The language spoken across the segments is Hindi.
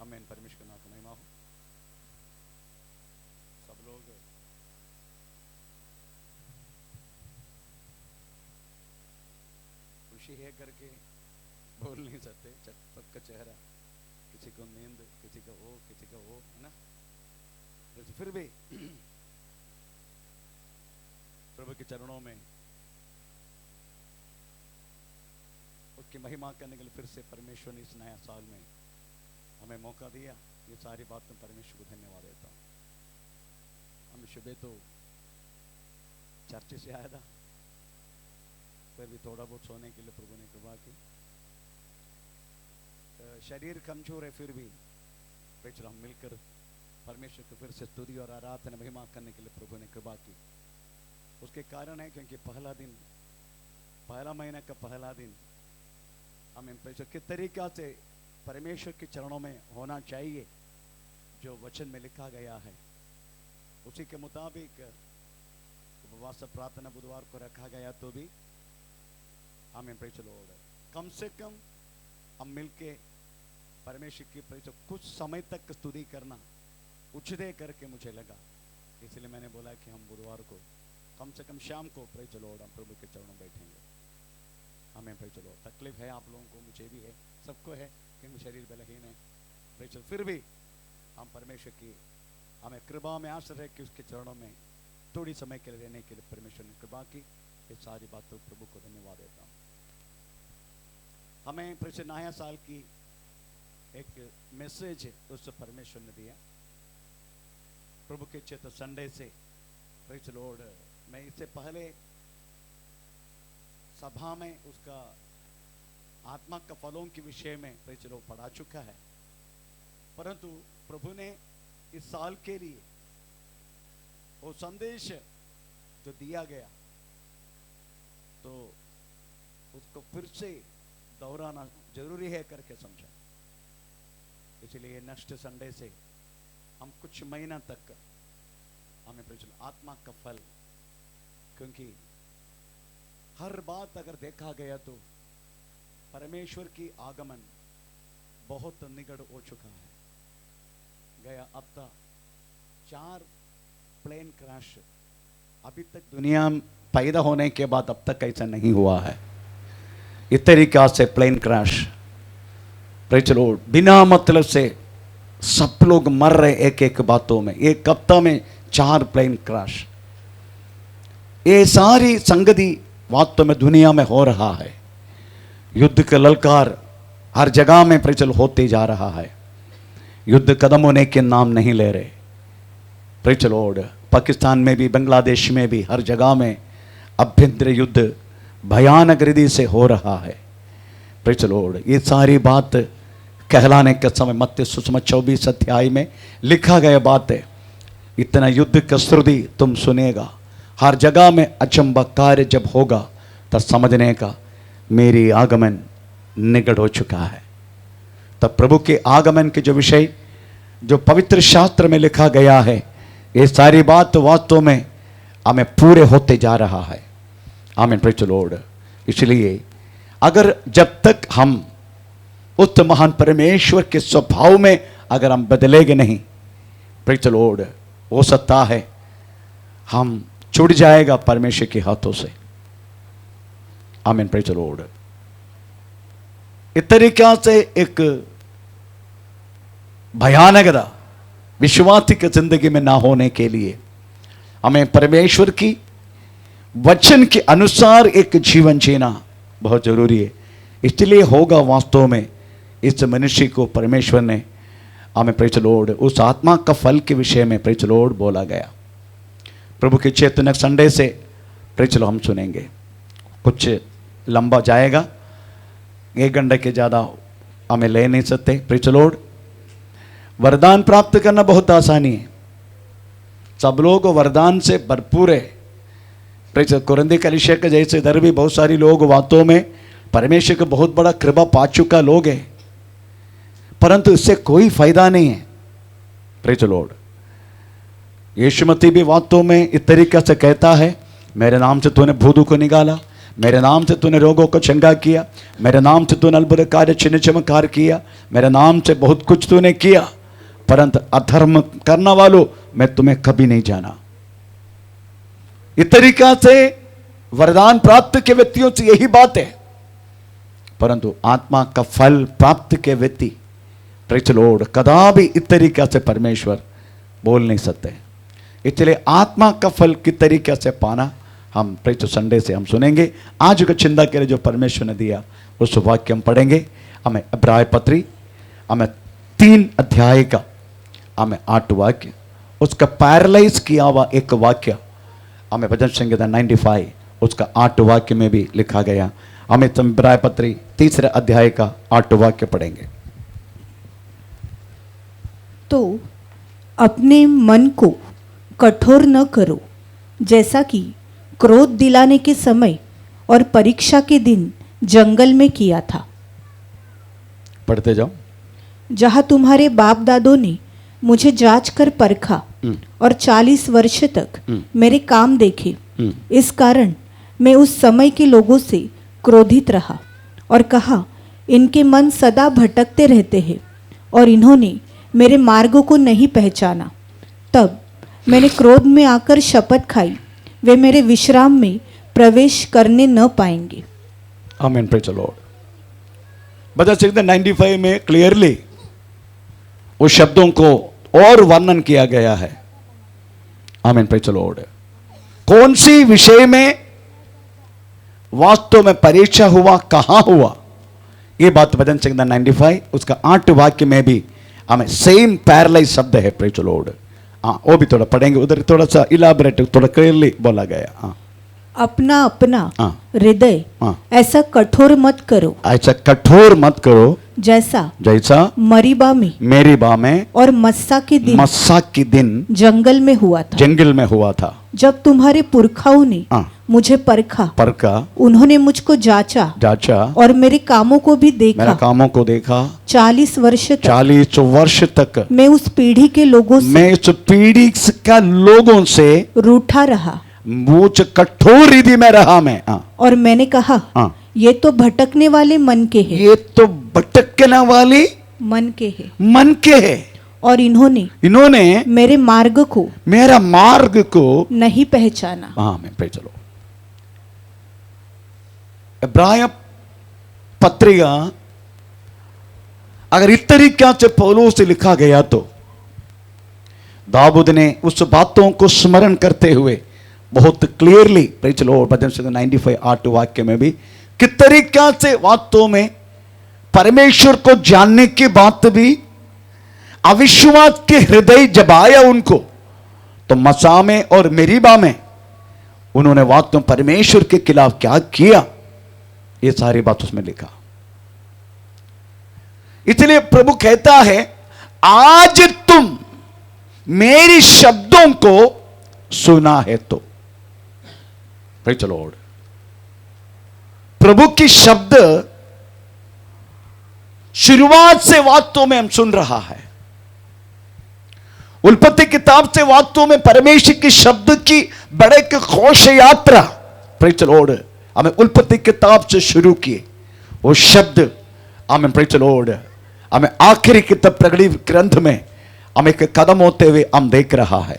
आमीन। परमेश्वर का नाम का महिमा हो। सब लोग खुशी है करके बोल नहीं सकते, सबका चेहरा, किसी को नींद, किसी का वो, किसी का वो, है ना। फिर भी प्रभु के चरणों में उसकी महिमा करने के लिए फिर से परमेश्वर ने इस नया साल में हमें मौका दिया। ये सारी बातों परमेश्वर को धन्यवाद देता हूँ। हम सुबह तो चर्च से आया था, फिर भी थोड़ा बहुत सोने के लिए प्रभु ने कृपा की। शरीर कमजोर है, फिर भी हम मिलकर परमेश्वर को फिर से स्तुति और आराधना महिमा करने के लिए प्रभु ने कृपा की। उसके कारण है क्योंकि पहला दिन, पहला महीना का पहला दिन हमें परमेश्वर किस तरीका से परमेश्वर के चरणों में होना चाहिए, जो वचन में लिखा गया है उसी के मुताबिक उपवास प्रार्थना बुधवार को रखा गया। तो भी हमें कम से कम हम मिलके परमेश्वर की कुछ समय तक स्तुति करना उचित है करके मुझे लगा, इसलिए मैंने बोला कि हम बुधवार को कम से कम शाम को हम प्रभु के चरणों में बैठेंगे। हमें तकलीफ है आप लोगों को, मुझे भी है, सबको है, क्योंकि शरीर बलहीन है। फिर भी हम परमेश्वर की हमें कृपा में आश्रय है कि उसके चरणों में थोड़ी समय के लिए रहने के लिए परमेश्वर ने कृपा की। ये सारी बातों प्रभु को धन्यवाद देता हूँ। हमें परमेश्वर नया साल की एक मैसेज उस परमेश्वर ने दिया प्रभु के चेत संडे से। प्रेज लॉर्ड, मैं इससे पहले सभा में उसका आत्मा का फलों के विषय में प्रेज लॉर्ड पढ़ा चुका है, परंतु प्रभु ने इस साल के लिए वो संदेश जो दिया गया तो उसको फिर से दोहराना जरूरी है करके समझा। इसलिए नेक्स्ट संडे से हम कुछ महीना तक हमें आत्मा का फल, क्योंकि हर बात अगर देखा गया तो परमेश्वर की आगमन बहुत निकट हो चुका है। गया हफ्ता 4 प्लेन क्रैश अभी तक दुनिया में पैदा होने के बाद अब तक ऐसा नहीं हुआ है। इस तरीका से प्लेन क्रैश प्रेज लॉर्ड, बिना मतलब से सब लोग मर रहे एक एक बातों में। एक हफ्ता में 4 प्लेन क्रैश, ये सारी संगति वास्तव में दुनिया में हो रहा है। युद्ध का ललकार हर जगह में प्रचल होते जा रहा है। युद्ध कदम होने के नाम नहीं ले रहे। प्रेज लॉर्ड, पाकिस्तान में भी, बांग्लादेश में भी, हर जगह में अभ्यंतर युद्ध भयानक रीति से हो रहा है। प्रेज लॉर्ड, ये सारी बात कहलाने के समय मत्ती सुसमाचार 24 अध्याय में लिखा गया बात है। इतना युद्ध का श्रुति तुम सुनेगा, हर जगह में अचंबा कार्य जब होगा तब समझने का मेरी आगमन निकट हो चुका है। तब प्रभु के आगमन के जो विषय जो पवित्र शास्त्र में लिखा गया है, ये सारी बात वास्तव में हमें पूरे होते जा रहा है। आमीन, प्रेज द लॉर्ड। इसलिए अगर जब तक हम उस महान परमेश्वर के स्वभाव में अगर हम बदलेंगे नहीं, प्रेज द लॉर्ड, हो सकता है हम छूट जाएगा परमेश्वर के हाथों से। आमीन, प्रेज द लॉर्ड। इस तरीका से एक भयानकता विश्वासी की जिंदगी में ना होने के लिए हमें परमेश्वर की वचन के अनुसार एक जीवन जीना बहुत जरूरी है। इसलिए होगा वास्तव में इस मनुष्य को परमेश्वर ने हमें प्रेज द लॉर्ड उस आत्मा का फल के विषय में प्रेज द लॉर्ड बोला गया। प्रभु के चेतन संडे से प्रेज हम सुनेंगे। कुछ लंबा जाएगा, 1 घंटे के ज़्यादा हमें ले नहीं सकते। Praise the Lord. वरदान प्राप्त करना बहुत आसानी है, सब लोग वरदान से भरपूर है। प्रेज कुरिन्थी कलीसिया के जैसे इधर भी बहुत सारी लोग वास्तव में परमेश्वर का बहुत बड़ा कृपा पा चुका लोग है, परंतु इससे कोई फायदा नहीं है। Praise the lord. यीशु मसीह भी वास्तव में इस तरीके से कहता है, मेरे नाम से तूने भूतों को निकाला, मेरे नाम से तूने रोगों को चंगा किया, मेरे नाम से तूने अद्भुत कार्य चिन्ह चमत्कार किया, मेरे नाम से बहुत कुछ तूने किया, परंतु अधर्म करने वालों मैं तुम्हें कभी नहीं जाना। इस तरीका से वरदान प्राप्त के व्यक्तियों से यही बात है, परंतु आत्मा का फल प्राप्त के व्यक्ति प्रेज़ द लॉर्ड कदापि इस तरीका से परमेश्वर बोल नहीं सकते। इसलिए आत्मा का फल किस तरीके से पाना हम प्रेज़ संडे से हम सुनेंगे। आज का चिंता के लिए जो परमेश्वर ने दिया उस वाक्य हम पढ़ेंगे। हमें इब्राय पत्री हमें 3 अध्याय का हमें 8 वाक्य, उसका पैरालाइज किया हुआ एक वाक्य हमें भजन संहिता 95 उसका 8 वाक्य में भी लिखा गया। हमें इब्राय पत्री 3 अध्याय का 8 वाक्य पढ़ेंगे। तो अपने मन को कठोर न करो, जैसा कि क्रोध दिलाने के समय और परीक्षा के दिन जंगल में किया था, पढ़ते जाओ। जहाँ तुम्हारे बाप दादों ने मुझे जांच कर परखा और 40 वर्ष तक मेरे काम देखे। इस कारण मैं उस समय के लोगों से क्रोधित रहा और कहा, इनके मन सदा भटकते रहते हैं और इन्होंने मेरे मार्गों को नहीं पहचाना। तब मैंने क्रोध में आकर शपथ खाई, वे मेरे विश्राम में प्रवेश करने न पाएंगे। आमीन, प्रेज़ द लॉर्ड। भजन संहिता 95 में क्लियरली उस शब्दों को और वर्णन किया गया है। आमीन, प्रेज़ द लॉर्ड। कौन सी विषय में वास्तव में परीक्षा हुआ, कहां हुआ, ये बात भजन संहिता 95 उसका 8 वाक्य में भी हमें सेम पैरालाइज शब्द है। Praise the Lord. हाँ, वो भी थोड़ा पढ़ेंगे, उधर थोड़ा सा इलाबरेट थोड़ा क्लियरली बोला गया। हाँ, अपना अपना हृदय ऐसा कठोर मत करो, ऐसा कठोर मत करो जैसा मरीबा में और मस्सा के दिन जंगल में हुआ था। जब तुम्हारे पुरखाओं ने मुझे परखा, उन्होंने मुझको जांचा और मेरे कामों को भी देखा। 40 वर्ष तक मैं उस पीढ़ी के लोगों से रूठा रहा, मुझ कठोर रीति में रहा मैं। और मैंने कहा, ये तो भटकने वाले मन के हैं, ये तो भटकने वाले मन के हैं और इन्होंने मेरे मार्ग को नहीं पहचाना। मैं पे चलो। इब्राय पत्रिका अगर इस तरीके से पौलुस से लिखा गया तो दाऊद ने उस बातों को स्मरण करते हुए बहुत क्लियरली प्रेज़ द लॉर्ड भजन संहिता 95 8 वाक्य में भी किस तरीके से वास्तव में परमेश्वर को जानने की बात भी अविश्वास के हृदय जब आया उनको, तो मसा में और मेरीबा में उन्होंने वास्तव में परमेश्वर के खिलाफ क्या किया, ये सारी बात उसमें लिखा। इसलिए प्रभु कहता है, आज तुम मेरी शब्दों को सुना है तो। Praise the Lord. प्रभु की शब्द शुरुआत से वास्तव में हम सुन रहा है। उत्पत्ति किताब से वास्तव में परमेश्वर की शब्द की बड़े की घोष यात्रा प्रेज़ द लॉर्ड हमें उत्पत्ति किताब से शुरू किए। वो शब्द हमें प्रेज़ द लॉर्ड हमें आखिरी किताब प्रकटी ग्रंथ में हमें एक कदम होते हुए हम देख रहा है।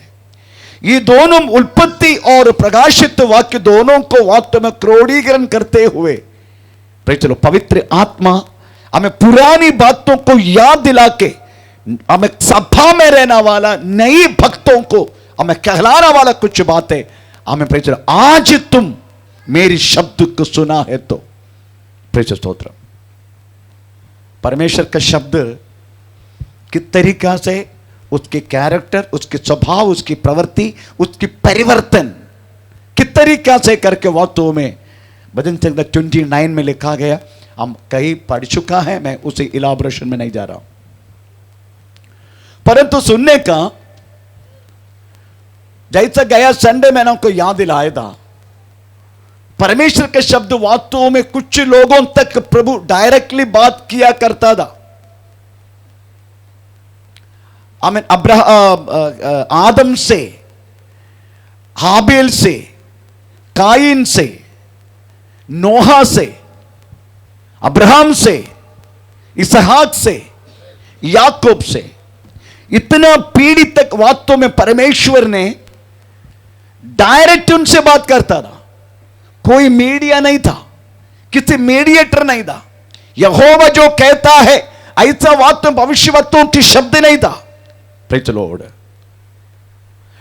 ये दोनों उत्पत्ति और प्रकाशित वाक्य दोनों को वास्तव में क्रोडीकरण करते हुए प्रेज़ द लॉर्ड पवित्र आत्मा हमें पुरानी बातों को याद दिला के हमें सभा में रहने वाला नई भक्तों को हमें कहलाने वाला कुछ बातें हमें प्रेज़ द लॉर्ड, आज तुम मेरी शब्द को सुना है तो। प्रेज़ स्तोत्र। परमेश्वर का शब्द किस तरीका से उसके कैरेक्टर, उसके स्वभाव, उसकी प्रवृत्ति, उसकी परिवर्तन किस तरीका से करके वास्तव में भजन संहिता 29 में लिखा गया। हम कहीं पढ़ चुका है, मैं उसे इलाबोरेशन में नहीं जा रहा हूं, परंतु सुनने का जैसा गया संडे मैंने आपको याद दिलाया था। परमेश्वर के शब्द वास्तव में कुछ लोगों तक प्रभु डायरेक्टली बात किया करता था। आदम से, हाबिल से, काइन से, नोहा से, अब्राहम से, इसहाक से, याकूब से, इतना पीढ़ी तक वास्तव में परमेश्वर ने डायरेक्ट उनसे बात करता था। कोई मीडिया नहीं था, किसी मीडिएटर नहीं था। यहोवा जो कहता है ऐसा वास्तव भविष्यवक्ताओं की शब्द नहीं था। Praise the Lord.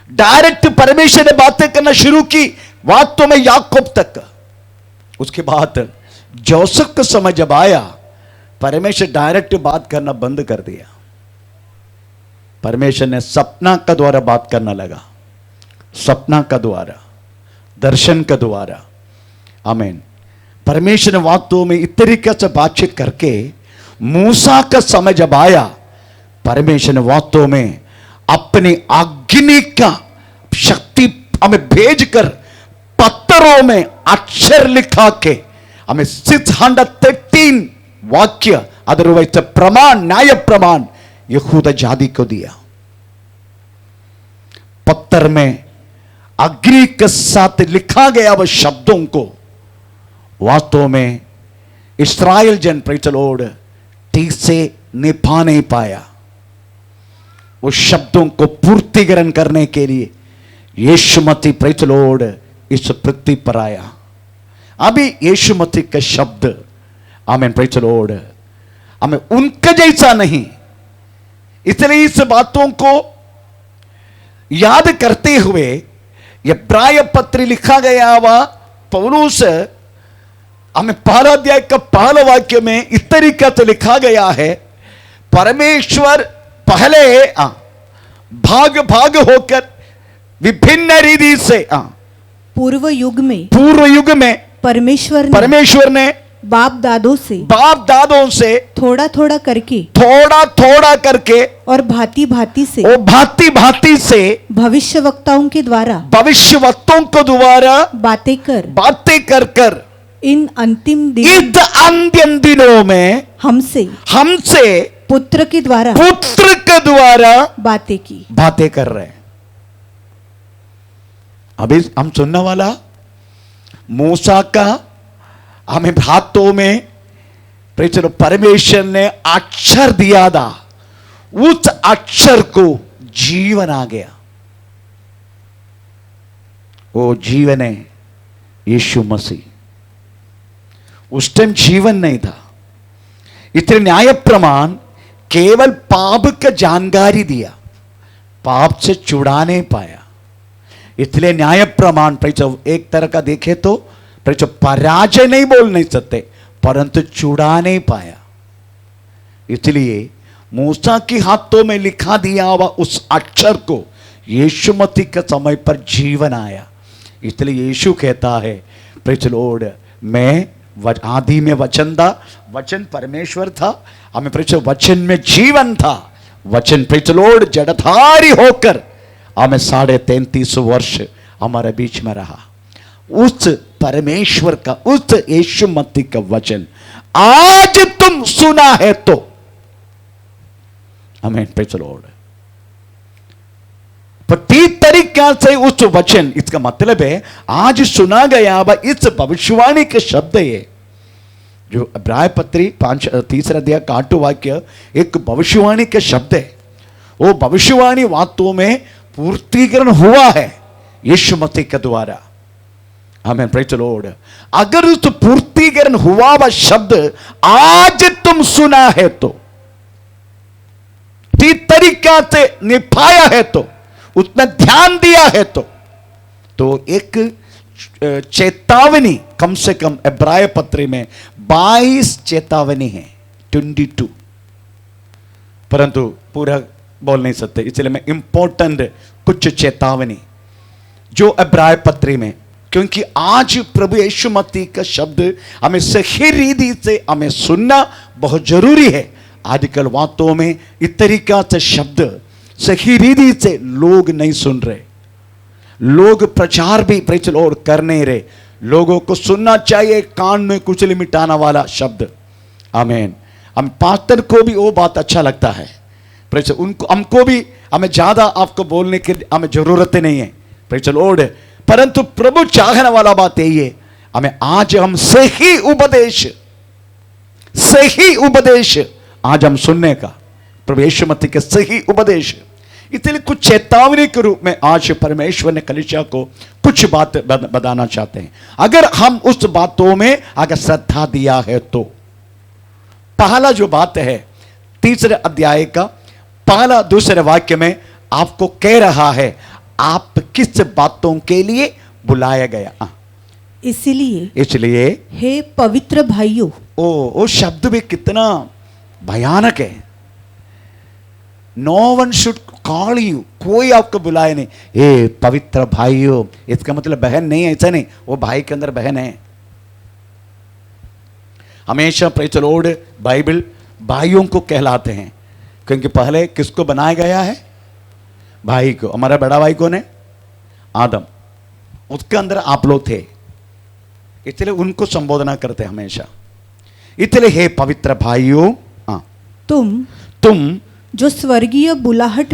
डायरेक्ट परमेश्वर ने बातें करना शुरू की वास्तव में याकूब तक। उसके बाद जोसेफ का समय जब आया, परमेश्वर डायरेक्ट बात करना बंद कर दिया। परमेश्वर ने सपना का द्वारा बात करना लगा, सपना का द्वारा, दर्शन का द्वारा। आमीन। परमेश्वर ने वास्तव में इस तरीके से बातचीत करके मूसा का समय जब आया, परमेश्वर ने वास्तव में अपनी अग्नि का शक्ति हमें भेजकर पत्थरों में अक्षर लिखा के हमें 613 वाक्य, अदरवाइज प्रमाण, न्याय प्रमाण यहूदा जाति को दिया। पत्थर में अग्नि के साथ लिखा गया वह शब्दों को वास्तव में इस्राएल जन, प्रेज़ द लॉर्ड, ठीक से निभा नहीं पाया। उस शब्दों को पूर्तिकरण करने के लिए यीशु मसीह, प्रेज़ द लॉर्ड, इस पृथ्वी पर आया। अभी यीशु मसीह का शब्द, आमीन, प्रेज़ द लॉर्ड, हमें उनका जैसा नहीं। इसलिए इस बातों को याद करते हुए इब्राय पत्र लिखा गया हुआ पौलुस, हमें पहला अध्याय का पहला वाक्य में इस तरीके से लिखा गया है, परमेश्वर पहले भाग भाग होकर विभिन्न रीति से पूर्व युग में परमेश्वर ने बाप दादों से थोड़ा थोड़ा करके और भांति भांति से भविष्यवक्ताओं के द्वारा बातें कर इन अंतिम दिनों में हमसे पुत्र के द्वारा बातें कर रहे हैं। अभी हम सुनने वाला मूसा का हमें हाथों में परमेश्वर ने अक्षर दिया था, उस अक्षर को जीवन आ गया। वो जीवन है यीशु मसीह। उस टाइम जीवन नहीं था, इतने न्याय प्रमाण केवल पाप का जानकारी दिया, पाप से छुड़ा नहीं पाया। इसलिए न्याय प्रमाण एक तरह का देखे तो पराजय नहीं बोल नहीं सकते, परंतु छुड़ा नहीं पाया। इसलिए मूसा के हाथों में लिखा दिया हुआ उस अक्षर को यीशु मसीह के समय पर जीवन आया। इसलिए यीशु कहता है, प्रेज़ द लॉर्ड, मैं आदि में वचन था, वचन परमेश्वर था, हमें वचन में जीवन था, वचन, प्रेज़ द लॉर्ड, जड़धारी होकर हमें 33.5 वर्ष हमारे बीच में रहा। उस परमेश्वर का, उस यीशु मसीह का वचन आज तुम सुना है तो, आमीन, प्रेज़ द लॉर्ड। प्रति तरीका से उस वचन, इसका मतलब है आज सुना गया इस भविष्यवाणी के शब्द है जो इब्राय पत्री 3 अध्याय का 8 वाक्य एक भविष्यवाणी के शब्द है। वो भविष्यवाणी वास्तव में पूर्तिकरण हुआ है यीशु मसीह के द्वारा। आमीन, प्रेज़ द लॉर्ड। अगर उस पूर्तिकरण हुआ वह शब्द आज तुम सुना है तो, ठीक तरीका से निभाया है तो, उसमें ध्यान दिया है तो एक चेतावनी कम से कम इब्राय पत्री में 22 चेतावनी है, 22, परंतु पूरा बोल नहीं सकते, इसलिए मैं इंपॉर्टेंट कुछ चेतावनी जो इब्राय पत्री में, क्योंकि आज प्रभु यीशु मसीह का शब्द हमें सही रीति से हमें सुनना बहुत जरूरी है। आजकल वास्तव में इस तरीका से शब्द सही रीति से लोग नहीं सुन रहे, लोग प्रचार भी, प्रेज़ द लॉर्ड, कर नहीं रहे। लोगों को सुनना चाहिए कान में कुचली मिटाना वाला शब्द। आमीन। हम पास्टर को भी वो बात अच्छा लगता है, प्रेज़, उनको, हमको भी, हमें ज्यादा आपको बोलने की हमें जरूरत नहीं है, प्रेज़ द लॉर्ड। परंतु प्रभु चाहने वाला बात यही है, हमें आज हम सही उपदेश आज हम सुनने का, प्रभु यीशु मसीह के सही उपदेश, इसलिए कुछ चेतावनी के रूप में आज परमेश्वर ने कलीसिया को कुछ बात बताना चाहते हैं। अगर हम उस बातों में अगर श्रद्धा दिया है तो पहला जो बात है 3 अध्याय का पहला दूसरे वाक्य में आपको कह रहा है आप किस बातों के लिए बुलाया गया। इसलिए हे पवित्र भाइयों, वो शब्द भी कितना भयानक है। No one should call you, कोई आपको बुलाए नहीं, हे पवित्र भाइयों। इसका मतलब बहन नहीं है, ऐसा नहीं, वो भाई के अंदर बहन है। हमेशा प्रेज़ द लॉर्ड बाइबल भाइयों को कहलाते हैं, क्योंकि पहले किसको बनाया गया है? भाई को। हमारा बड़ा भाई कौन है? आदम, उसके अंदर आप लोग थे, इसलिए उनको संबोधना करते हमेशा। इसलिए हे पवित्र भाइयों, तुम जो स्वर्गीय बुलाहट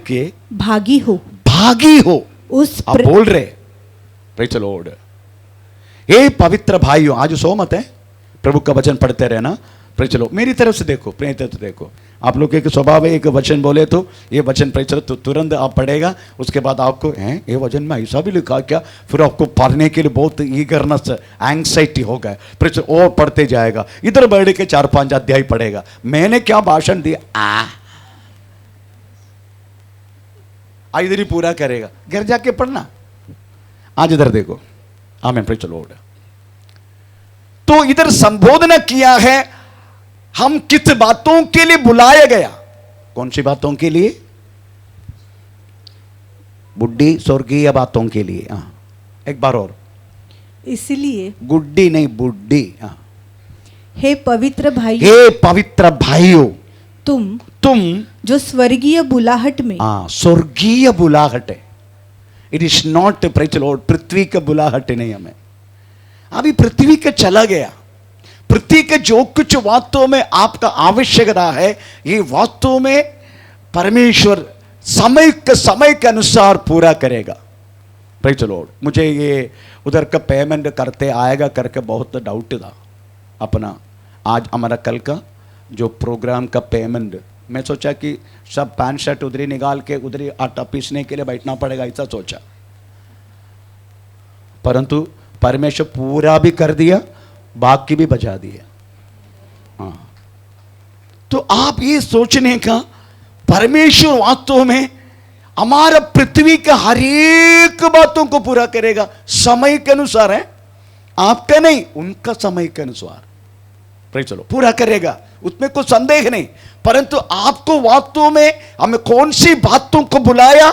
के भागी हो उस आप बोल रहे प्रेज़ द लॉर्ड। हे पवित्र भाइयों, आज सोमत है, प्रभु का वचन पढ़ते रहना। Praise the Lord. मेरी तरफ से देखो, प्रेम तरफ से देखो, आप लोग के स्वभाव है, एक वचन बोले तो ये वचन प्रेज़ द लॉर्ड तो तुरंत आप पढ़ेगा, उसके बाद आपको हैं ये वचन में ऐसा भी लिखा क्या, फिर आपको पढ़ने के लिए बहुत ईगरनेस, एंग्जाइटी होगा, प्रेज़ द लॉर्ड, और पढ़ते जाएगा। इधर बैठ के 4-5 अध्याय पढ़ेगा। मैंने क्या भाषण दिया इधर ही पूरा करेगा, घर जाके पढ़ना। आज इधर देखो, आमीन, प्रेज़ द लॉर्ड। तो इधर संबोधन किया है हम किस बातों के लिए बुलाया गया। कौन सी बातों के लिए? बुड्ढी स्वर्गीय बातों के लिए। एक बार और, इसलिए गुड्डी नहीं बुड्ढी। हे पवित्र भाइयों, तुम जो स्वर्गीय बुलाहट में, स्वर्गीय बुलाहट है। It is not praise the lord पृथ्वी का बुलाहट नहीं। हमें अभी पृथ्वी का चला गया, पृथ्वी के जो कुछ वास्तव में आपका आवश्यकता है, ये वास्तव में परमेश्वर समय के अनुसार पूरा करेगा। Praise the Lord. मुझे ये उधर का पेमेंट करते आएगा करके बहुत डाउट था अपना। आज हमारा कल का जो प्रोग्राम का पेमेंट, मैं सोचा कि सब पैंट शर्ट उधर ही निकाल के उधर ही आटा पीसने के लिए बैठना पड़ेगा, ऐसा सोचा, परंतु परमेश्वर पूरा भी कर दिया, बाकी भी बचा दिया। तो आप ये सोचने का, परमेश्वर वास्तव में हमारा पृथ्वी का हर एक बातों को पूरा करेगा, समय के अनुसार है, आपका नहीं, उनका समय के अनुसार। प्रेज़ द लॉर्ड, पूरा करेगा, उसमें कोई संदेह नहीं। परंतु आपको वास्तव में हमें कौन सी बातों को बुलाया?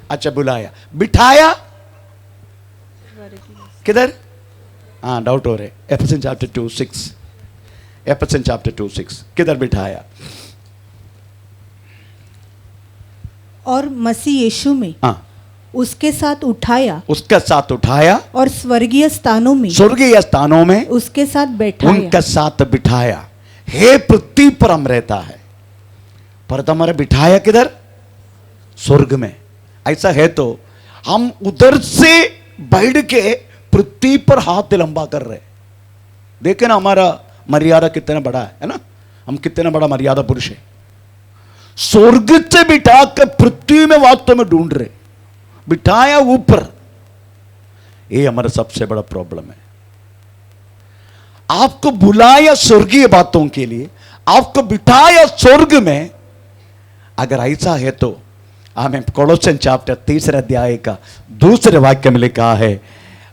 अच्छा, बुलाया, बिठाया किधर? डाउट हो रहे। एफेसियंस चैप्टर 2:6 किधर बिठाया? और मसीह यीशु में उसके साथ उठाया और स्वर्गीय स्थानों में उसके साथ बैठाया, उनके साथ बिठाया। हे पृथ्वी पर हम रहता है, पर हमारा बिठाया किधर? स्वर्ग में। ऐसा है तो हम उधर से बैठ के पृथ्वी पर हाथ लंबा कर रहे। देखे ना हमारा मर्यादा कितना बड़ा है ना, हम कितना बड़ा मर्यादा पुरुष है। स्वर्ग से बिठा कर पृथ्वी में वास्तव में ढूंढ रहे, बिठाया ऊपर। ये हमारा सबसे बड़ा प्रॉब्लम है। आपको बुलाया स्वर्गीय बातों के लिए, आपको बिठाया स्वर्ग में। अगर ऐसा है तो हमें कोलोसियन चैप्टर 3 अध्याय का 2 वाक्य में लिखा है,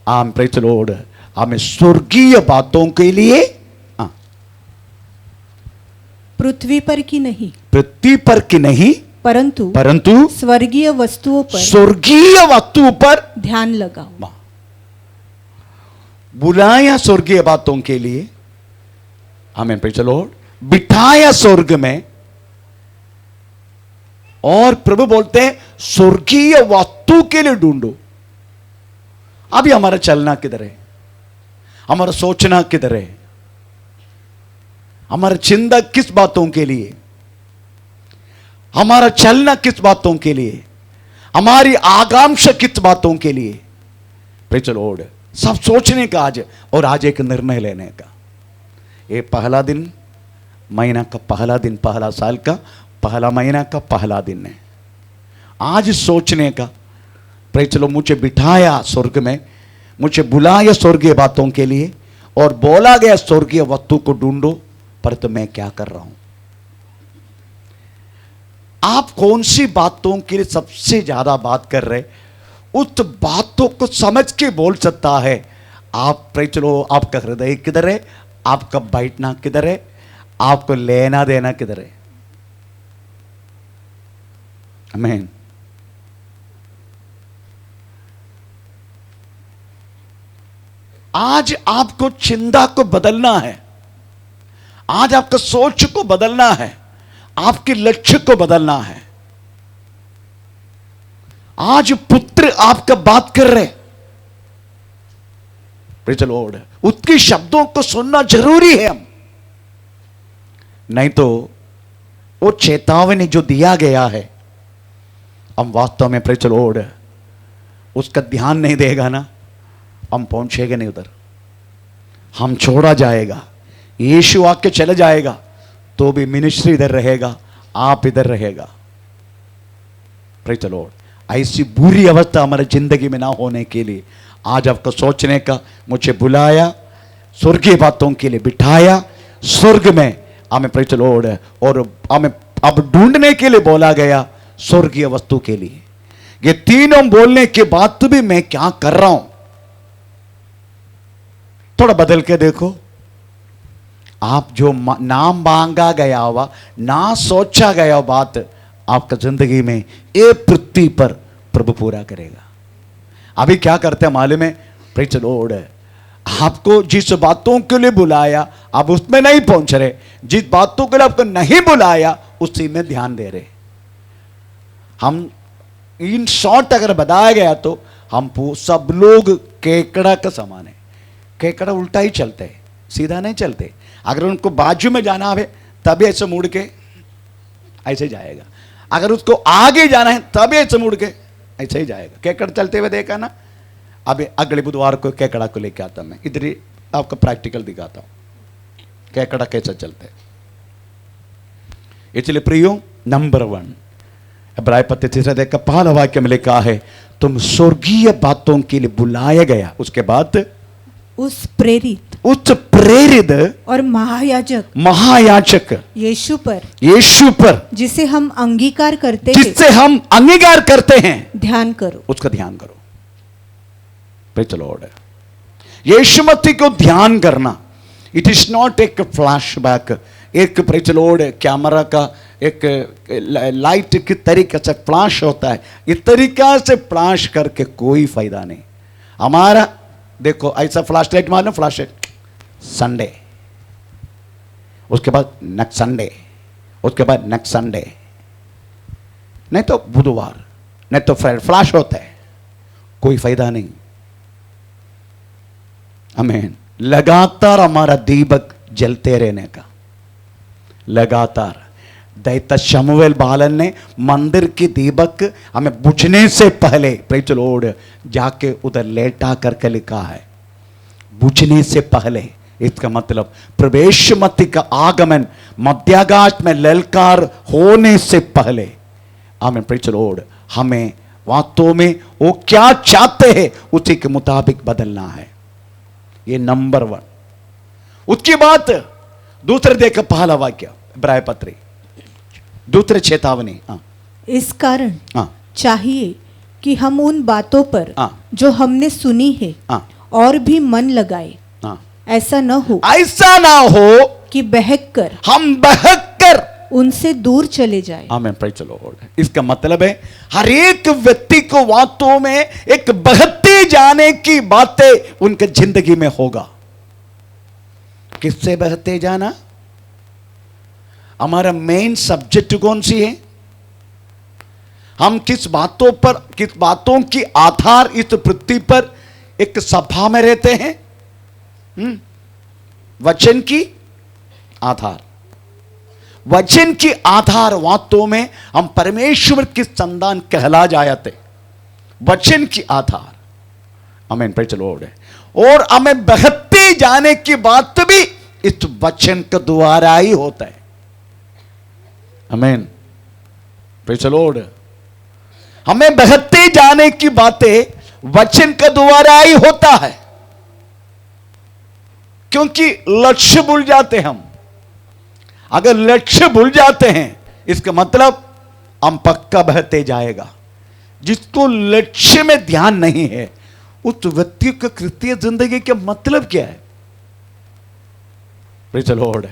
प्रेज़ द लॉर्ड, हमें स्वर्गीय बातों के लिए, पृथ्वी पर की नहीं, परंतु स्वर्गीय वस्तुओं पर ध्यान लगाओ। बुलाया स्वर्गीय बातों के लिए, हमें प्रेज़ द लॉर्ड, बिठाया स्वर्ग में। और प्रभु बोलते हैं स्वर्गीय वस्तु के लिए ढूंढो। अभी हमारा चलना किधर है? हमारा सोचना किधर है? हमारा चिंता किस बातों के लिए? हमारा चलना किस बातों के लिए? हमारी आकांक्षा किस बातों के लिए प्रेज़ द लॉर्ड सब सोचने का आज, और आज एक निर्णय लेने का। ये पहला दिन, महीना का पहला दिन, पहला साल का पहला महीना का पहला दिन है। आज सोचने का, प्रेज़ द लॉर्ड मुझे बिठाया स्वर्ग में, मुझे बुलाया स्वर्गीय बातों के लिए, और बोला गया स्वर्गीय वस्तु को ढूंढो, पर तो मैं क्या कर रहा हूं? आप कौन सी बातों के लिए सबसे ज्यादा बात कर रहे, उस बातों को समझ के बोल सकता है आप। प्रेज़ द लॉर्ड आपका हृदय किधर है, आपका बैठना किधर है, आपको लेना देना किधर है। आमीन। आज आपको चिंता को बदलना है, आज आपका सोच को बदलना है, आपके लक्ष्य को बदलना है। आज पुत्र आपका बात कर रहे, प्रेज़ द लॉर्ड, उसके शब्दों को सुनना जरूरी है। हम नहीं तो वो चेतावनी जो दिया गया है, हम वास्तव में प्रेज़ द लॉर्ड उसका ध्यान नहीं देगा ना, हम पहुंचेंगे नहीं उधर, हम छोड़ा जाएगा। यीशु आके चले जाएगा तो भी मिनिस्ट्री इधर रहेगा, आप इधर रहेगा। प्रेज़ द लॉर्ड, ऐसी बुरी अवस्था हमारे जिंदगी में ना होने के लिए आज आपको सोचने का, मुझे बुलाया स्वर्गीय बातों के लिए, बिठाया स्वर्ग में हमें, प्रेज़ द लॉर्ड, और हमें अब ढूंढने के लिए बोला गया स्वर्गीय वस्तु के लिए। ये तीनों बोलने के बाद भी मैं क्या कर रहा हूं? थोड़ा बदल के देखो। आप जो नाम मांगा गया हुआ, ना सोचा गया बात आपका जिंदगी में ये पृथ्वी पर प्रभु पूरा करेगा। अभी क्या करते हैं मालूम है? प्रेज़ द लॉर्ड, आपको जिस बातों के लिए बुलाया आप उसमें नहीं पहुंच रहे, जिस बातों के लिए आपको नहीं बुलाया उसी में ध्यान दे रहे। हम इन शॉर्ट अगर बताया गया तो हम सब लोग केकड़ा का समान है। केकड़ा उल्टा ही चलते हैं, सीधा नहीं चलते। अगर उनको बाजू में जाना है तभी ऐसे मुड़ के ऐसे जाएगा, अगर उसको आगे जाना है तभी ऐसे मुड़ के ऐसे ही जाएगा। केकड़ा चलते हुए देखा ना? अभी अगले बुधवार को केकड़ा को लेके आता मैं, इधर ही आपको प्रैक्टिकल दिखाता हूं केकड़ा कैसे चलते। इसलिए प्रियो, नंबर 1 इब्रानी पत्र 3 अध्याय का पहला वाक्य में लिखा है, तुम स्वर्गीय बातों के लिए बुलाया गया। उसके बाद उस प्रेरित और महायाजक यीशु पर जिसे हम अंगीकार करते हैं ध्यान करो, उसका ध्यान करो। प्रेज़ द लॉर्ड, यीशु मसीह को ध्यान करना, इट इज नॉट एक फ्लैशबैक, एक प्रेज़ द लॉर्ड कैमरा का एक लाइट की तरीके से फ्लैश होता है, इस तरीका से फ्लैश करके कोई फायदा नहीं। हमारा देखो ऐसा फ्लैश लाइट मालूम, फ्लैश लाइट संडे, उसके बाद नेक्स्ट संडे, उसके बाद नेक्स्ट संडे, नहीं तो बुधवार, नहीं तो फ्राइडे, फ्लैश होता है, कोई फायदा नहीं। आमीन। लगातार हमारा दीपक जलते रहने का, लगातार। दैता शमूएल बालन ने मंदिर की दीपक हमें बुझने से पहले, प्रेज़ द लॉर्ड, जाके उधर लेटा करके लिखा है, बुझने से पहले। इसका मतलब प्रवेश मती का आगमन मध्याकाश में ललकार होने से पहले हमें, प्रेज़ द लॉर्ड, हमें वास्तव में वो क्या चाहते हैं उसी के मुताबिक बदलना है। ये नंबर 1। उसकी बात दूसरे देखा पहला वाक्य इब्रानी पत्री, दूसरे चेतावनी। इस कारण चाहिए कि हम उन बातों पर जो हमने सुनी है और भी मन लगाए, ऐसा न हो कि हम बहक कर उनसे दूर चले जाए। आमीन, प्रेज़ द लॉर्ड। इसका मतलब है हर एक व्यक्ति को वास्तव में एक बहते जाने की बातें उनके जिंदगी में होगा। किससे बहते जाना? हमारा मेन सब्जेक्ट कौन सी है? हम किस बातों पर, किस बातों की आधार इस पृथ्वी पर एक सभा में रहते हैं? वचन की आधार, वचन की आधार वास्तव में हम परमेश्वर की संतान कहला जाते, वचन की आधार, आमीन, प्रेज़ द लॉर्ड, और हमें बहते जाने की बात भी इस वचन के द्वारा ही होता है, आमीन, प्रेज़ द लॉर्ड। हमें बहते जाने की बातें वचन के द्वारा ही होता है, क्योंकि लक्ष्य भूल जाते हम। अगर लक्ष्य भूल जाते हैं इसका मतलब हम पक्का बहते जाएगा। जिसको लक्ष्य में ध्यान नहीं है उस व्यक्ति का क्रिस्तीय जिंदगी का मतलब क्या है? Praise the Lord.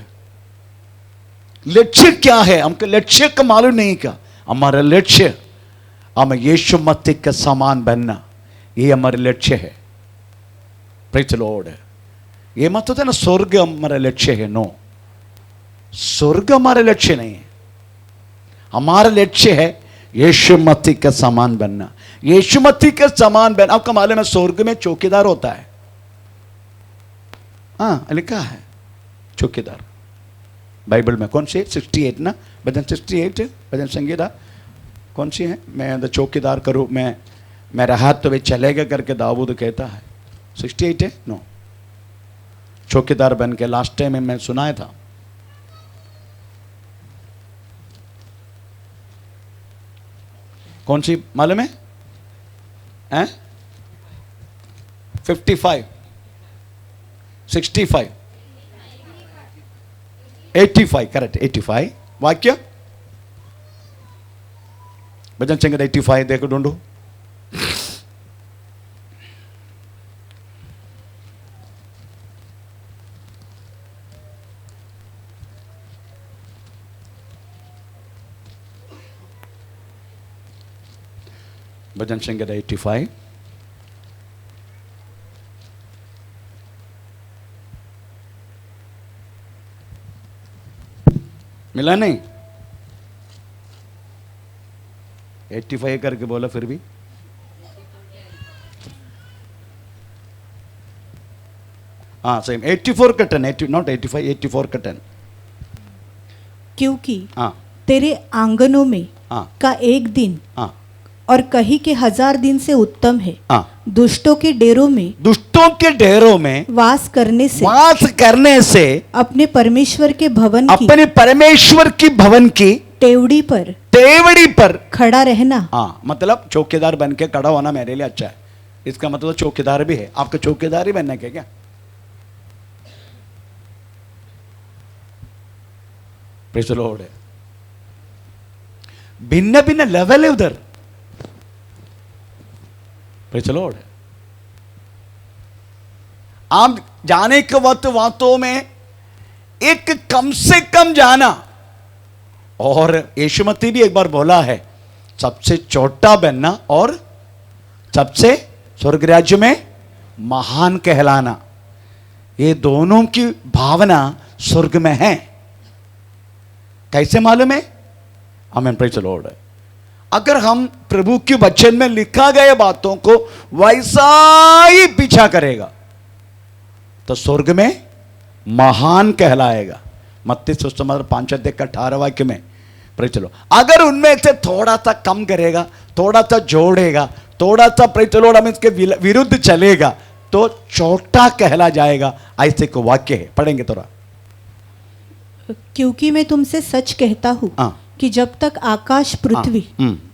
लक्ष्य क्या है? हमको लक्ष्य का मालूम नहीं का। हमारा लक्ष्य हमें यीशु मसीह का समान बनना, ये हमारा लक्ष्य है। Praise the Lord. ये मत होता है ना स्वर्ग हमारा लक्ष्य है, नो, स्वर्ग हमारा लक्ष्य नहीं है। हमारा लक्ष्य है यीशु मसीह का समान बनना। यीशु मसीह का समान बनना, आपका मालूम है स्वर्ग में चौकीदार होता है, हाँ लिखा है चौकीदार बाइबल में। कौन सी? 68 ना, भजन 68, भजन संगीता कौन सी है? मैं द चौकीदार करूँ, मैं मेरा हाथ तो वे चलेगा करके दाऊद कहता है। 68 है? नो, चौकीदार बन के लास्ट टाइम में मैं सुनाया था। कौन सी मालूम है? 55, 65, 85, करेक्ट, 85 वाक्य, भजन संगीत 85 देखो ढूंढो। भजन संगीत 85, मिला नहीं? 85 करके बोला फिर भी। हाँ सेम 84 का 10, नॉट 85, 84 का 10। क्योंकि हाँ तेरे आंगनों में हाँ का एक दिन हाँ और कहीं के 1000 दिन से उत्तम है। हाँ। दुष्टों के डेरों में, दुष्टों के डेरों में वास करने से अपने परमेश्वर के भवन की, अपने परमेश्वर की भवन की तेवड़ी पर खड़ा रहना। हाँ, मतलब चौकीदार बन के खड़ा होना मेरे लिए अच्छा है। इसका मतलब चौकीदार भी है, आपका चौकीदार ही बनना क्या? Praise the Lord. भिन्न भिन्न लेवल है उधर। Praise the Lord. आप जाने के वक्त बातों में एक कम से कम जाना, और यीशु मसीह भी एक बार बोला है सबसे छोटा बनना और सबसे स्वर्ग राज्य में महान कहलाना। ये दोनों की भावना स्वर्ग में है। कैसे मालूम है? आमीन, प्रेज़ द लॉर्ड। अगर हम प्रभु के वचन में लिखा गए बातों को वैसा ही पीछा करेगा तो स्वर्ग में महान कहलाएगा। मत्ती सुसमाचार 5:18 वाक्य में, प्रेज़ द लॉर्ड। अगर उनमें से थोड़ा सा कम करेगा, थोड़ा सा जोड़ेगा, थोड़ा सा प्रेज़ द लॉर्ड हम इसके विरुद्ध चलेगा तो छोटा कहला जाएगा। ऐसे को वाक्य है, पढ़ेंगे थोड़ा। क्योंकि मैं तुमसे सच कहता हूँ कि जब तक आकाश पृथ्वी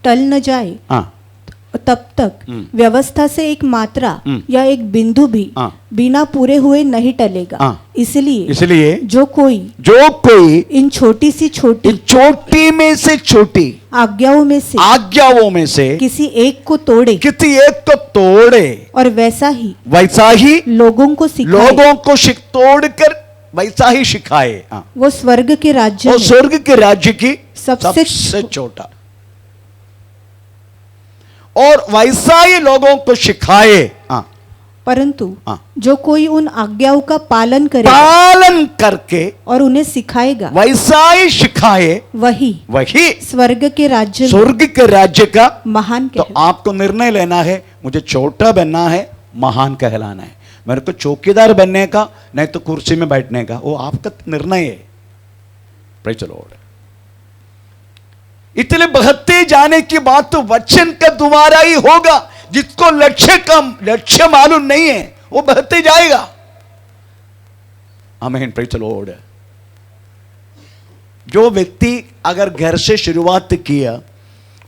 टल न जाए तब तक व्यवस्था से एक मात्रा या एक बिंदु भी बिना पूरे हुए नहीं टलेगा। इसलिए जो कोई इन छोटी में से छोटी आज्ञाओं में से किसी एक को तोड़े और वैसा ही लोगों को तोड़कर वैसा ही सिखाए, वो स्वर्ग के राज्य की सबसे छोटा, और वैसा ही लोगों को सिखाए। परंतु जो कोई उन आज्ञाओं का पालन करके और उन्हें सिखाएगा, वैसा ही सिखाए, वही स्वर्ग के राज्य का महान तो आपको निर्णय लेना है, मुझे छोटा बनना है, महान कहलाना है। मेरे को चौकीदार बनने का, नहीं तो कुर्सी में बैठने का, वो आपका निर्णय है। Praise the Lord. इसलिए बहते जाने की बात तो वचन के द्वारा ही होगा, जिसको लक्ष्य मालूम नहीं है वो बहते जाएगा। आमीन, प्रेज़ द लॉर्ड। जो व्यक्ति अगर घर से शुरुआत किया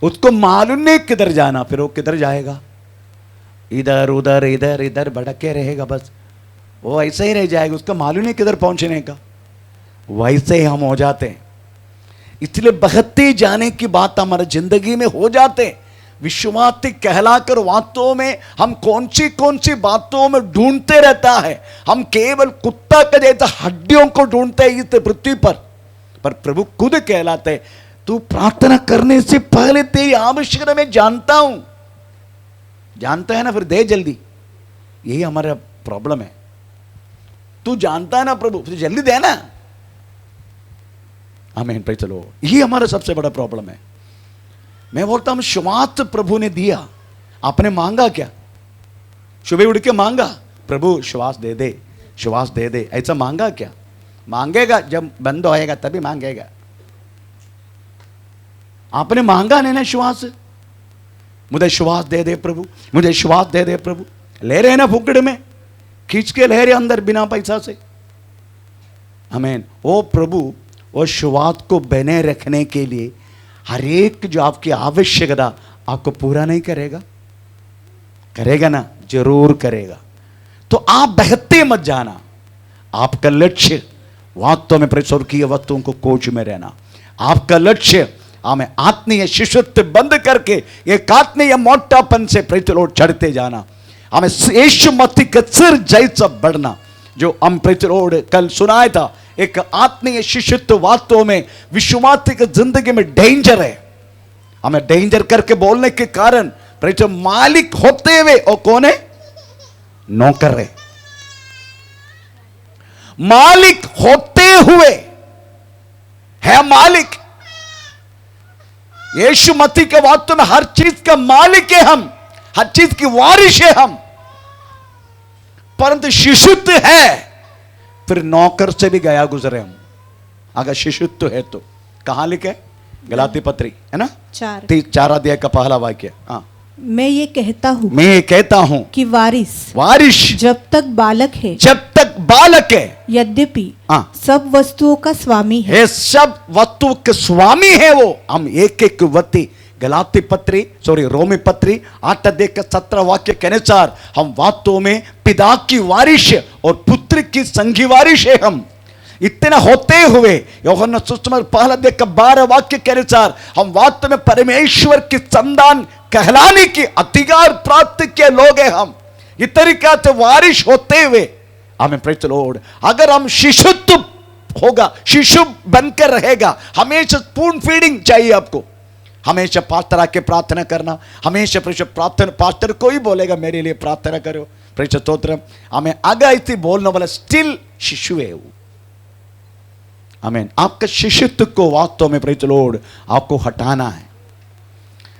उसको मालूम नहीं किधर जाना, फिर वो किधर जाएगा? इधर उधर इधर इधर भटके रहेगा, बस वो ऐसे ही रह जाएगा, उसका मालूम नहीं किधर पहुंचने का। वैसे ही हम हो जाते हैं। इसलिए बहते जाने की बात हमारी जिंदगी में हो जाते हैं। विश्वास कहलाकर वास्तव में हम कौन सी बातों में ढूंढते रहता है। हम केवल कुत्ता के जैसा हड्डियों को ढूंढते हैं इस पृथ्वी पर प्रभु खुद कहलाते हैं, तू प्रार्थना करने से पहले तेरी आवश्यकता मैं जानता हूं। जानता है ना, फिर दे जल्दी। यही हमारा प्रॉब्लम है। तू जानता है ना प्रभु, फिर जल्दी दे ना। आमीन, प्रेज़ द लॉर्ड। ये हमारा सबसे बड़ा प्रॉब्लम है। मैं बोलता हूं शुरुआत प्रभु ने दिया, आपने मांगा क्या? सुबह उठ के मांगा, प्रभु श्वास दे दे, श्वास दे दे, ऐसा मांगा क्या? मांगेगा जब बंद होएगा तभी मांगेगा। आपने मांगा नहीं ना श्वास, मुझे श्वास दे दे प्रभु, मुझे श्वास दे दे प्रभु। ले रहे ना फुकड़ में, खींच के ले रहे अंदर बिना पैसा से। आमीन। वो प्रभु वो श्वास को बने रखने के लिए हर एक जो आपकी आवश्यकता आपको पूरा नहीं करेगा? करेगा ना, जरूर करेगा। तो आप बहते मत जाना। आपका लक्ष्य वास्तव में स्वर्गीय वस्तुओं को कोच में रहना। आपका लक्ष्य हमें आत्मीय शिशुत्व बंद करके एक आत्मीय मोटापन से प्रतिलोड चढ़ते जाना। हमें यीशु मसीह के सिर जैसा बढ़ना, जो हम प्रतिलोड कल सुनाया था। एक आत्मीय शिशुत्व वास्तव में विश्वासी की जिंदगी में डेंजर है। हमें डेंजर करके बोलने के कारण मालिक होते हुए और कौन है? नौकर है। मालिक होते हुए है मालिक। यीशु मसीह के वास्तव में हर चीज का मालिक है हम, हर चीज की वारिश है हम, परंतु शिशुत्व है फिर नौकर से भी गया गुजरे हम। अगर शिशुत्व है तो कहां लिखे? गलाती पत्री है ना, 4 अध्याय का पहला वाक्य। हाँ, मैं ये कहता हूं कि वारिश जब तक बालक है यद्यपि सब वस्तुओं का स्वामी है। सब वस्तुओं के स्वामी है वो। हम एक एक व्यक्ति रोमी पत्री 8 अध्याय के 17 वाक्य के अनुसार हम वास्तव में पिता की वारिश और पुत्र की संगी वारिश है हम। इतना होते हुए यूहन्ना सुसमाचार पहला अध्याय का 12 वाक्य के अनुसार हम वास्तव में परमेश्वर की संतान कहलाने की अधिकार प्राप्त किए लोग हैं हम। इस तरीका से वारिश होते हुए हमें प्रेज़ द लॉर्ड, अगर हम शिशुत्व होगा, शिशु बनकर रहेगा, हमेशा स्पून फीडिंग चाहिए आपको। हमेशा पास्टर आके प्रार्थना करना, हमेशा प्रार्थना, पास्टर को ही बोलेगा मेरे लिए प्रार्थना करो, प्रेज़ स्तोत्रम। हमें अगर इसी बोलने वाला स्टिल शिशु है वो। आमीन। आपका शिशुत्व को वास्तव में प्रेज़ द लॉर्ड आपको हटाना है।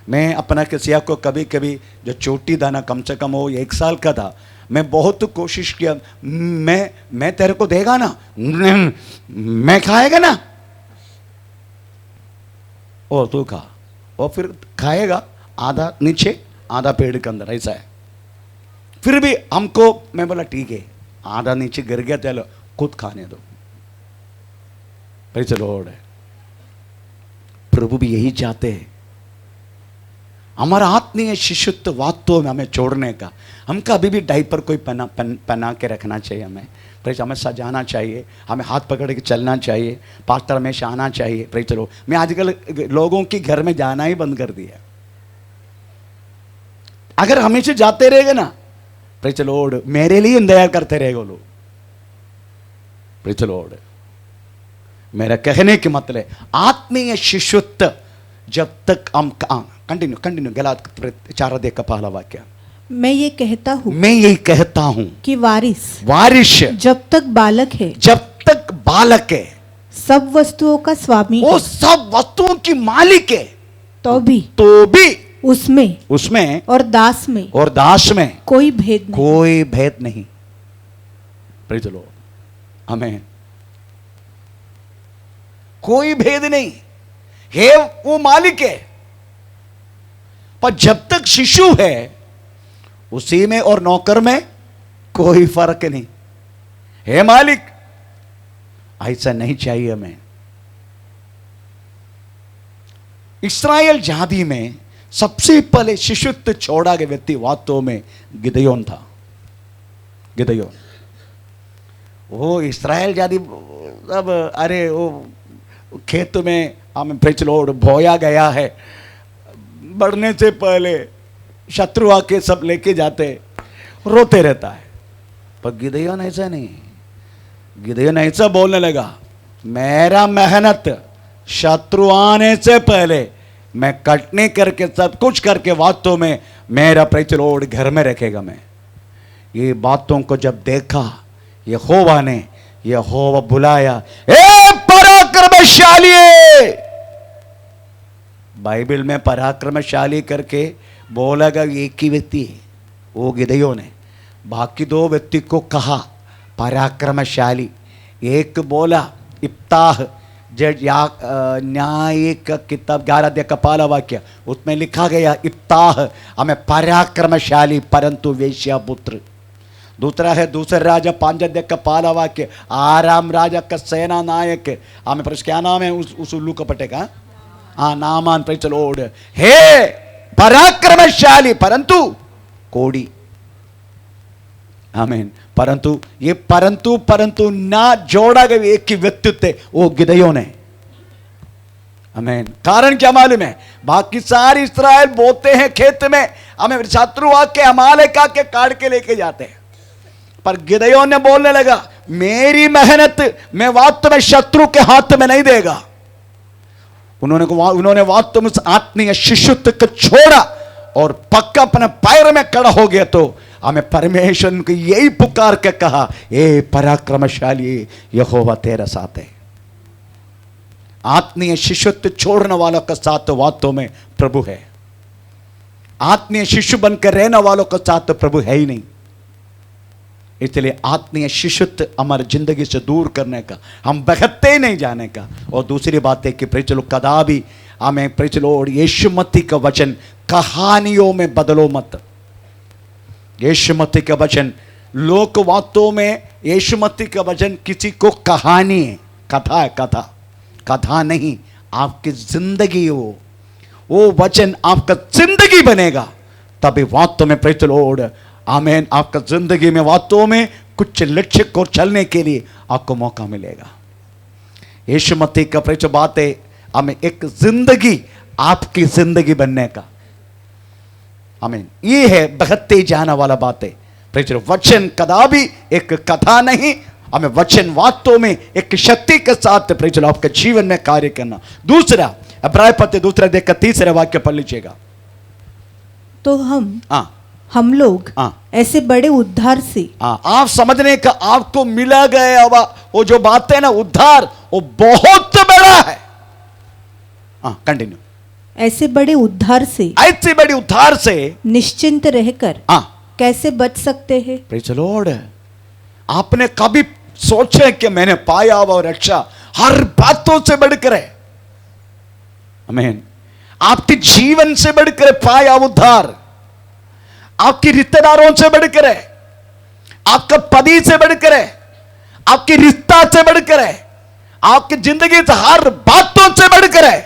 मैं अपना किसी को कभी कभी जो चोटी दाना कम से कम हो 1 साल का था, मैं बहुत कोशिश किया, मैं तेरे को देगा ना, मैं खाएगा ना, ओ तू खा, और फिर खाएगा आधा नीचे आधा पेड़ के अंदर, ऐसा है। फिर भी हमको, मैं बोला ठीक है, आधा नीचे गिर गया, चलो खुद खाने दो। Praise the Lord. प्रभु भी यही चाहते हैं, हमारा आत्मीय शिशुत्व वास्तव में हमें छोड़ने का। हमका अभी भी डायपर कोई पहना के रखना चाहिए, हमें सजाना चाहिए, हमें हाथ पकड़ के चलना चाहिए, पास्टर हमेशा आना चाहिए। Praise the Lord. मैं आजकल लोगों के घर में जाना ही बंद कर दिया। अगर हमेशा जाते रहेगा ना, प्रेज़ द लॉर्ड, मेरे लिए इंतजार करते रहेगा लोग। Praise the Lord. मेरा कहने के मतलब आत्मीय शिशुत्व जब तक हम कंटिन्यू गलाती 4 अध्याय का पहला वाक्य। मैं ये कहता हूं कि वारिश जब तक बालक है सब वस्तुओं का स्वामी वो सब वस्तुओं की मालिक है, तो भी उसमें और दास में कोई भेद नहीं। Praise the Lord. हमें कोई भेद नहीं है, वो मालिक है। पर जब तक शिशु है उसी में और नौकर में कोई फर्क नहीं। हे मालिक, ऐसा नहीं चाहिए हमें। इस्राएल जाति में सबसे पहले शिशुत्व छोड़ा गया व्यक्ति वास्तव में गिदयोन था। गिदयोन, वो इस्राएल जाति अब अरे वो खेत में हमें प्रेज लॉर्ड बोया गया है, बढ़ने से पहले शत्रु आके सब लेके जाते, रोते रहता है। पर गिदयोन ऐसा नहीं। गिदयोन ऐसा बोलने लगा, मेरा मेहनत शत्रु आने से पहले मैं कटने करके सब कुछ करके वास्तव में मेरा प्रेज लॉर्ड घर में रखेगा। मैं ये बातों को जब देखा, यहोवा ने यहोवा बुलाया, ए पराक्रमशाली। बाइबल में पराक्रमशाली करके बोला गया एक ही व्यक्ति है, वो गिदयोन है। बाकी दो व्यक्ति को कहा पराक्रमशाली। एक बोला इफ्ताह, न्याय का किताब 11 अध्याय का पहला वाक्य, उसमें लिखा गया इफ्ताह हमें पराक्रमशाली परंतु वेश्यापुत्र। दूसरा है दूसरे राजा 5 अध्याय का पहला वाक्य, आराम राजा का सेना नायक हमें पर क्या नाम है उस उल्लू का पटे का, हाँ नामान प्रेज द लॉर्ड। हे पराक्रमशाली परंतु कोड़ी, आमीन। परंतु ये परंतु ना जोड़ा गया एक ही व्यक्तित्व, वो गिदयोन है, आमीन। कारण क्या मालूम है? बाकी सारे इस्राएल बोते हैं खेत में, हमें शत्रु आके अमालेक आके काट के लेके जाते हैं, पर गिदयोन ने बोलने लगा मेरी मेहनत मैं वास्तव में शत्रु के हाथ में नहीं देगा। उन्होंने वास्तव में आत्मीय शिशुत्व को छोड़ा और पक्का अपने पैर में खड़ा हो गया। तो हमें परमेश्वर को यही पुकार के कहा, ए पराक्रमशाली यहोवा तेरा साथ है। आत्मीय शिशुत्व छोड़ने वालों का साथ वास्तव में प्रभु है। आत्मीय शिशु बनकर रहने वालों का साथ प्रभु है ही नहीं। इसलिए आत्मीय शिशुत्व हमारी जिंदगी से दूर करने का, हम बहते ही नहीं जाने का। और दूसरी बात है कि प्रेज लो कदा भी हमें प्रेज लो यीशु मसीह का वचन कहानियों में बदलो मत। यीशु मसीह का वचन लोक वास्तव में यीशु मसीह का वचन किसी को कहानी है, कथा है, कथा नहीं, आपकी जिंदगी हो। वो वचन आपका जिंदगी बनेगा तभी वास्तव में प्रेज लॉर्ड आमीन आपका जिंदगी में वास्तव में कुछ लक्ष्य को चलने के लिए आपको मौका मिलेगा। यीशु मसीह का प्रेज बात है हमें एक जिंदगी आपकी जिंदगी बनने का, आमीन। ये है बहते जाने वाला बात है। प्रेज वचन कदा भी एक कथा नहीं, हमें वचन वास्तव में एक शक्ति के साथ प्रेज आपके जीवन में कार्य करना। दूसरा इब्रानी पत्र दूसरा अध्याय का 3रा वाक्य पढ़ लीजिएगा। तो हम लोग ऐसे बड़े उद्धार से, आप समझने का आपको मिला गया वो जो बात है ना उद्धार, वो बहुत बड़ा है। कंटिन्यू। ऐसे बड़े उद्धार से निश्चिंत रहकर कैसे बच सकते हैं? Praise the Lord. आपने कभी सोचे कि मैंने पाया हुआ रक्षा हर बातों से बढ़कर है, आमीन। आपके जीवन से बढ़कर पाया उद्धार, आपके रिश्तेदारों से बढ़कर है, आपका पति से बढ़कर है, आपकी रिश्ता से बढ़कर है, आपकी जिंदगी से हर बातों से बढ़कर है,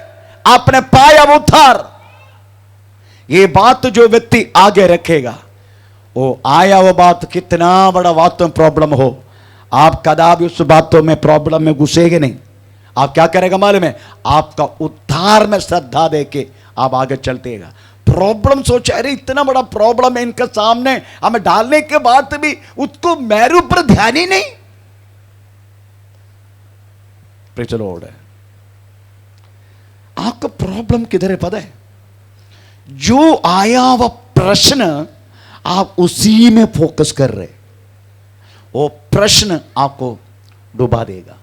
आपने पाया उद्धार। ये बात जो व्यक्ति आगे रखेगा, वो आया वो बात कितना बड़ा बात में प्रॉब्लम हो, आप कदा भी उस बातों में प्रॉब्लम में घुसेंगे नहीं। आप क्या करेगा मालूम है? आपका उद्धार में श्रद्धा देके आप आगे चलतेगा। प्रॉब्लम सोचा अरे इतना बड़ा प्रॉब्लम है इनके सामने, हमें डालने के बाद भी उसको मेरे ऊपर ध्यान ही नहीं। Praise the Lord. आपका प्रॉब्लम किधर है पता है? जो आया वह प्रश्न आप उसी में फोकस कर रहे, वो प्रश्न आपको डुबा देगा।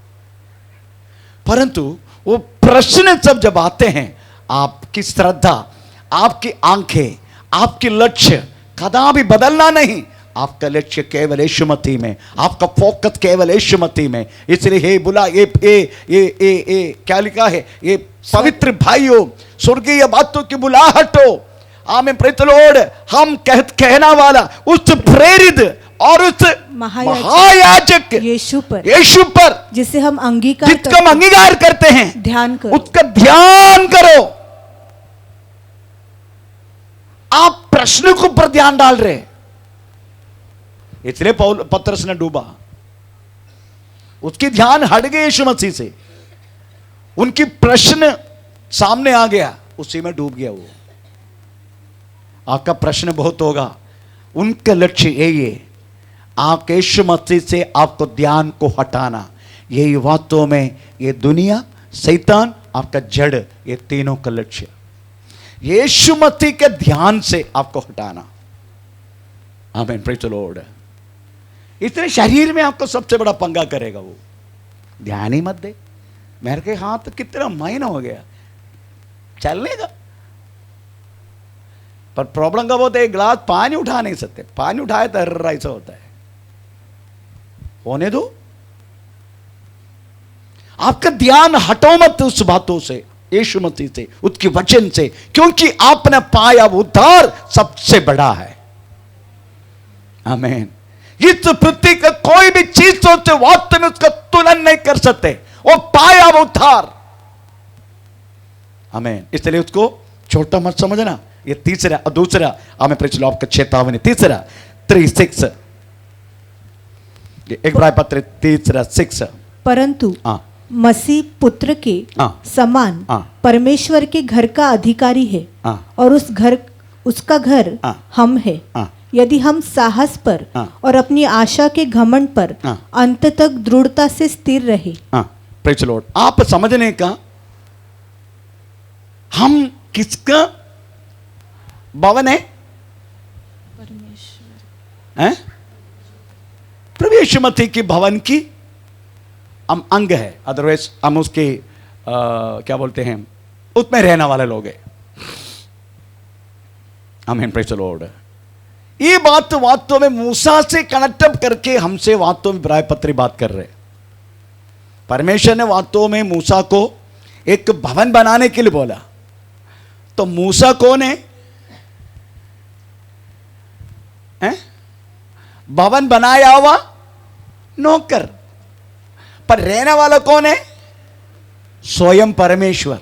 परंतु वो प्रश्न जब आते हैं, आपकी श्रद्धा, आपकी आंखें, आपके लक्ष्य कदा भी बदलना नहीं। आपका लक्ष्य केवल यीशु मसीह में, आपका फोकस केवल यीशु मसीह में। इसलिए हे बुला ये क्या लिखा है? ये पवित्र भाइयों, स्वर्गीय बातों की बुलाहट हो, आमेन प्रेज द लॉर्ड, हम कहना वाला उस प्रेरित और उस महायाजक यीशु पर जिसे हम जिसका हम अंगीकार करते हैं, ध्यान करो, उसका ध्यान करो। आप प्रश्न के ऊपर ध्यान डाल रहे, इसलिए पतरस ने डूबा। उसकी ध्यान हट गए यीशु मसीह से, उनकी प्रश्न सामने आ गया, उसी में डूब गया वो। आपका प्रश्न बहुत होगा, उनका लक्ष्य यही है, आप यीशु मसीह से आपको ध्यान को हटाना। यही बातों में ये दुनिया, शैतान, आपका जड़, ये तीनों का लक्ष्य यीशु मसीह के ध्यान से आपको हटाना। आमीन, प्रेज़ द लॉर्ड। इतने शरीर में आपको सबसे बड़ा पंगा करेगा वो, ध्यान ही मत दे। मेरे के हाथ कितना महीना हो गया, चलने का। पर प्रॉब्लम कब होता है, एक गिलास पानी उठा नहीं सकते, पानी उठाए तो ऐसा होता है। होने दो, आपका ध्यान हटो मत उस बातों से, यीशु मसीह से, उसके वचन से, क्योंकि आपने पाया उद्धार सबसे बड़ा है। आमीन। इस पृथ्वी का कोई भी चीज सोचते वास्तव में उसका तुलना नहीं कर सकते, वो पाया उद्धार। आमीन। इसलिए उसको छोटा मत समझना। ये तीसरा और दूसरा हमें प्रेषित आपका चेतावनी, तीसरा 3:6, एक इब्रानी पत्र 3:6। परंतु मसीह पुत्र के समान परमेश्वर के घर का अधिकारी है, और उसका घर हम है। यदि हम साहस पर और अपनी आशा के घमंड पर अंत तक दृढ़ता से स्थिर रहे। Praise the Lord. आप समझने का, हम किसका भवन है? परमेश्वर, प्रभु यीशु मसीह की भवन की हम अंग है, अदरवाइज हम उसके क्या बोलते हैं, उसमें रहने वाले लोग हैं। आमीन, प्रेज़ द लॉर्ड। ये बात वास्तव में मूसा से कनेक्ट अप करके हमसे वास्तव में इब्रानी पत्री बात कर रहे। परमेश्वर ने वास्तव में मूसा को एक भवन बनाने के लिए बोला, तो मूसा कौन है? भवन बनाया हुआ नौकर, पर रहने वाला कौन है? स्वयं परमेश्वर।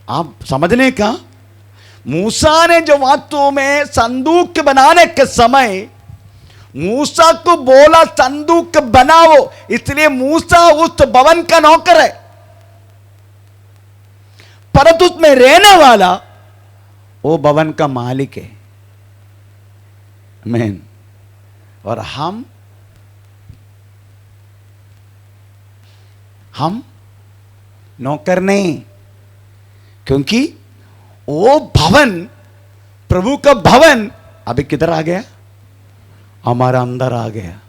आप समझने का, मूसा ने जो वास्तव में संदूक बनाने के समय मूसा को बोला संदूक बनाओ, इसलिए मूसा उस भवन का नौकर है, परंतु उसमें रहने वाला वो भवन का मालिक है। आमीन। और हम नौकर नहीं, क्योंकि वो भवन, प्रभु का भवन अभी किधर आ गया? हमारा अंदर आ गया।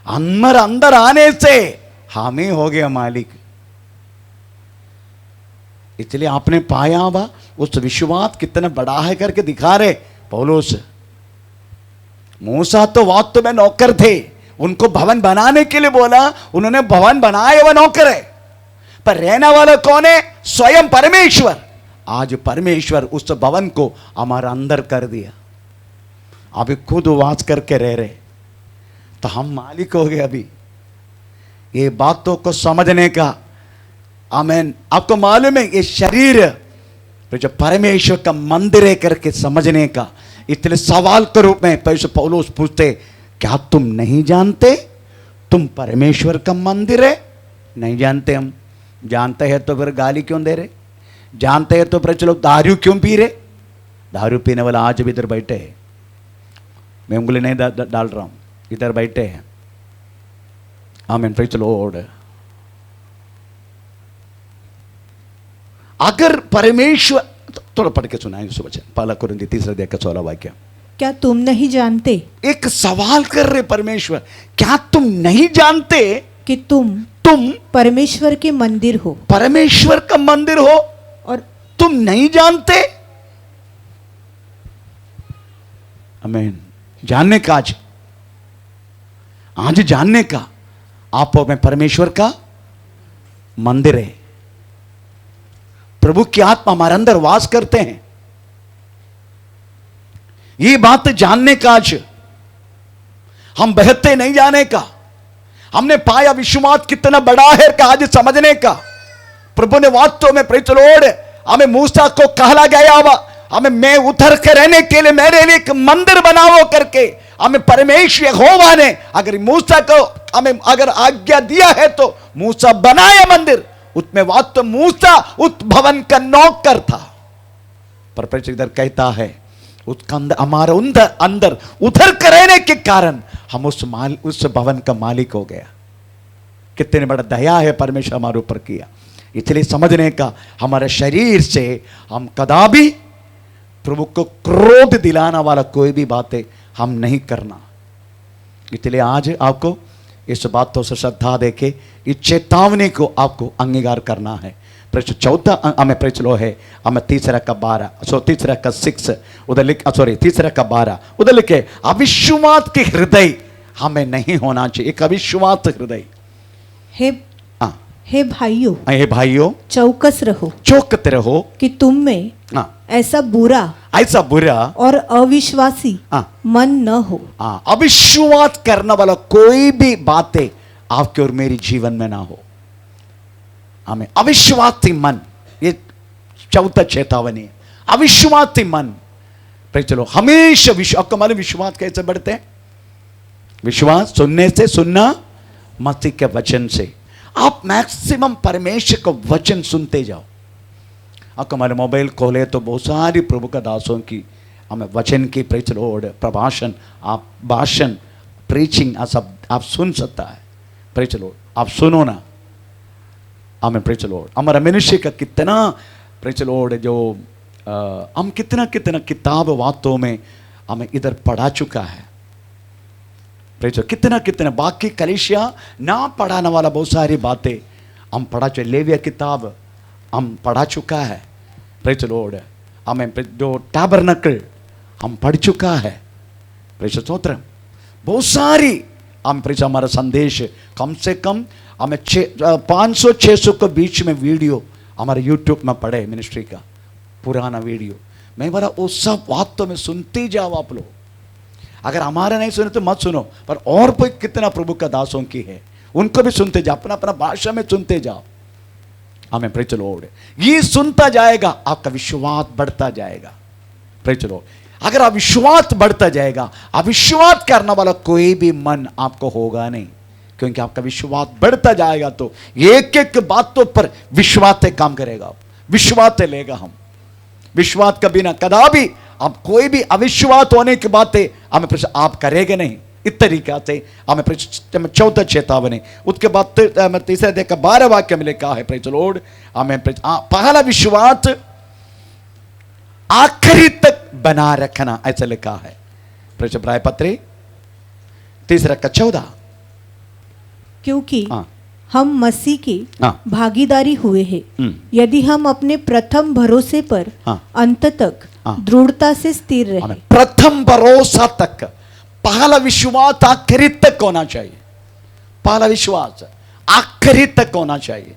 अंदर आने से हम ही हो गया मालिक। इसलिए आपने पाया होगा उस विश्वास कितना बड़ा है करके दिखा रहे पौलुस। मूसा तो वास्तव में नौकर थे, उनको भवन बनाने के लिए बोला, उन्होंने भवन बनाया, वह नौकर है, पर रहने वाला कौन है? स्वयं परमेश्वर। आज परमेश्वर उस भवन को हमारा अंदर कर दिया, अभी खुद वास करके रह रहे, तो हम मालिक हो गए। अभी ये बातों को समझने का, आमीन, आपको मालूम है ये शरीर जो परमेश्वर का मंदिर है करके समझने का, इसलिए सवाल के रूप में पौलुस पूछते, क्या तुम नहीं जानते तुम परमेश्वर का मंदिर है? नहीं जानते। हम जानते हैं तो फिर गाली क्यों दे रहे? जानते हैं तो फिर चलो दारू क्यों पी रहे? दारू पीने वाला आज भी इधर बैठे हैं, मैं उंगली नहीं डाल रहा हूं, इधर बैठे हैं। आमीन, प्रेज़ द लॉर्ड। अगर परमेश्वर, थोड़ा पढ़ के सुनाएंगे सुबह, पहला कुरिन्थी 3:16 वाक्य। क्या तुम नहीं जानते? एक सवाल कर रहे परमेश्वर, क्या तुम नहीं जानते कि तुम परमेश्वर के मंदिर हो? परमेश्वर का मंदिर हो और तुम नहीं जानते? आमीन। जानने का, आज जानने का, आप में परमेश्वर का मंदिर है, प्रभु की आत्मा हमारे अंदर वास करते हैं। ये बात जानने का आज हम बहते नहीं जाने का, हमने पाया विश्वास कितना बड़ा है का आज समझने का। प्रभु ने वास्तव में प्रेज़ द लॉर्ड हमें मूसा को कहला गया हुआ, हमें मैं उतर के रहने के लिए मेरे लिए एक मंदिर बनाओ करके हमें परमेश्वर यहोवा ने अगर मूसा को हमें अगर आज्ञा दिया है तो मूसा बनाया मंदिर। उसमें वास्तव मूसा उस भवन का नौकर था, पर प्रेज़ इधर कहता है उसका अंदर हमारे अंदर उतर कर रहने के कारण हम उस भवन का मालिक हो गया। कितने बड़ा दया है परमेश्वर हमारे ऊपर किया। इसलिए समझने का हमारे शरीर से हम कदापि प्रभु को क्रोध दिलाना वाला कोई भी बातें हम नहीं करना। इसलिए आज आपको इस बातों से श्रद्धा देके इस चेतावनी को आपको अंगीकार करना है। चौथा हमें प्रचलो है, हमें तीसरा का 12 तीसरा का 6 उधर लिख तीसरा का 12 उधर लिखे अविश्वास के हृदय हमें नहीं होना चाहिए। एक अविश्वास हृदय। हे भाइयों चौकस रहो, चौकते रहो कि तुम में ऐसा बुरा और अविश्वासी मन न हो। अविश्वास करने वाला कोई भी बातें आपके और मेरी जीवन में ना हो। हमें अविश्वासी मन, ये चौथा चेतावनी है। अविश्वासी मन चलो हमेशा आपको मालूम विश्वास कैसे बढ़ते हैं? विश्वास सुनने से, सुनना मसीह के वचन से। आप मैक्सिमम परमेश्वर का वचन सुनते जाओ। आपको हमारे मोबाइल खोले तो बहुत सारी प्रभु का दासों की हमें वचन की प्रभाषण आप भाषण प्रीचिंग आप सुन सकता है। प्रेज़ द लॉर्ड आप सुनो ना। हमें प्रेज़ द लॉर्ड हमारा मनुष्य का कितना प्रेज़ द लॉर्ड जो हम कितना किताब बातों में हमें इधर पढ़ा चुका है। प्रेज़ कितना बाकी कलीसिया ना पढ़ाने वाला बहुत सारी बातें हम पढ़ा चुके। लेविया किताब हम पढ़ा चुका है। प्रेज़ द लॉर्ड हमें जो टैबरनकल हम पढ़ चुका है। प्रेज़ स्तोत्रम बहुत सारी हम प्रेज़ हमारा संदेश कम से कम हमें 500-600 के बीच में वीडियो हमारे यूट्यूब में पड़े मिनिस्ट्री का पुराना वीडियो। मैं बोला वो सब वास्तव में सुनते जाओ आप लोग। अगर हमारा नहीं सुने तो मत सुनो, पर और कोई कितना प्रभु का दासों की है उनको भी सुनते जाओ, अपना अपना भाषा में सुनते जाओ। हमें प्रेज़ द लॉर्ड ये सुनता जाएगा आपका विश्वास बढ़ता जाएगा। प्रेज़ द लॉर्ड अगर अविश्वास बढ़ता जाएगा, अविश्वास करने वाला कोई भी मन आपको होगा नहीं, क्योंकि आपका विश्वास बढ़ता जाएगा तो एक एक बातों पर विश्वास से काम करेगा, विश्वास से लेगा। हम विश्वास का बिना कदापि आप कोई भी अविश्वास होने की बातें हमें आप करेंगे नहीं। इस तरीका से हमें चौथा चेतावनी। उसके बाद तीसरे अध्याय का 12 वाक्य में लिखा है प्रेज़ द लॉर्ड हमें पहला विश्वास आखिरी तक बना रखना ऐसा लिखा है। प्रेज़ इब्रानी पत्री तीसरा का 14 क्योंकि हम मसीह की भागीदारी हुए हैं यदि हम अपने प्रथम भरोसे पर अंत तक दृढ़ता से स्थिर रहे। प्रथम भरोसा तक पहला विश्वास आखिरी तक होना चाहिए। पहला विश्वास आखिरी तक होना चाहिए।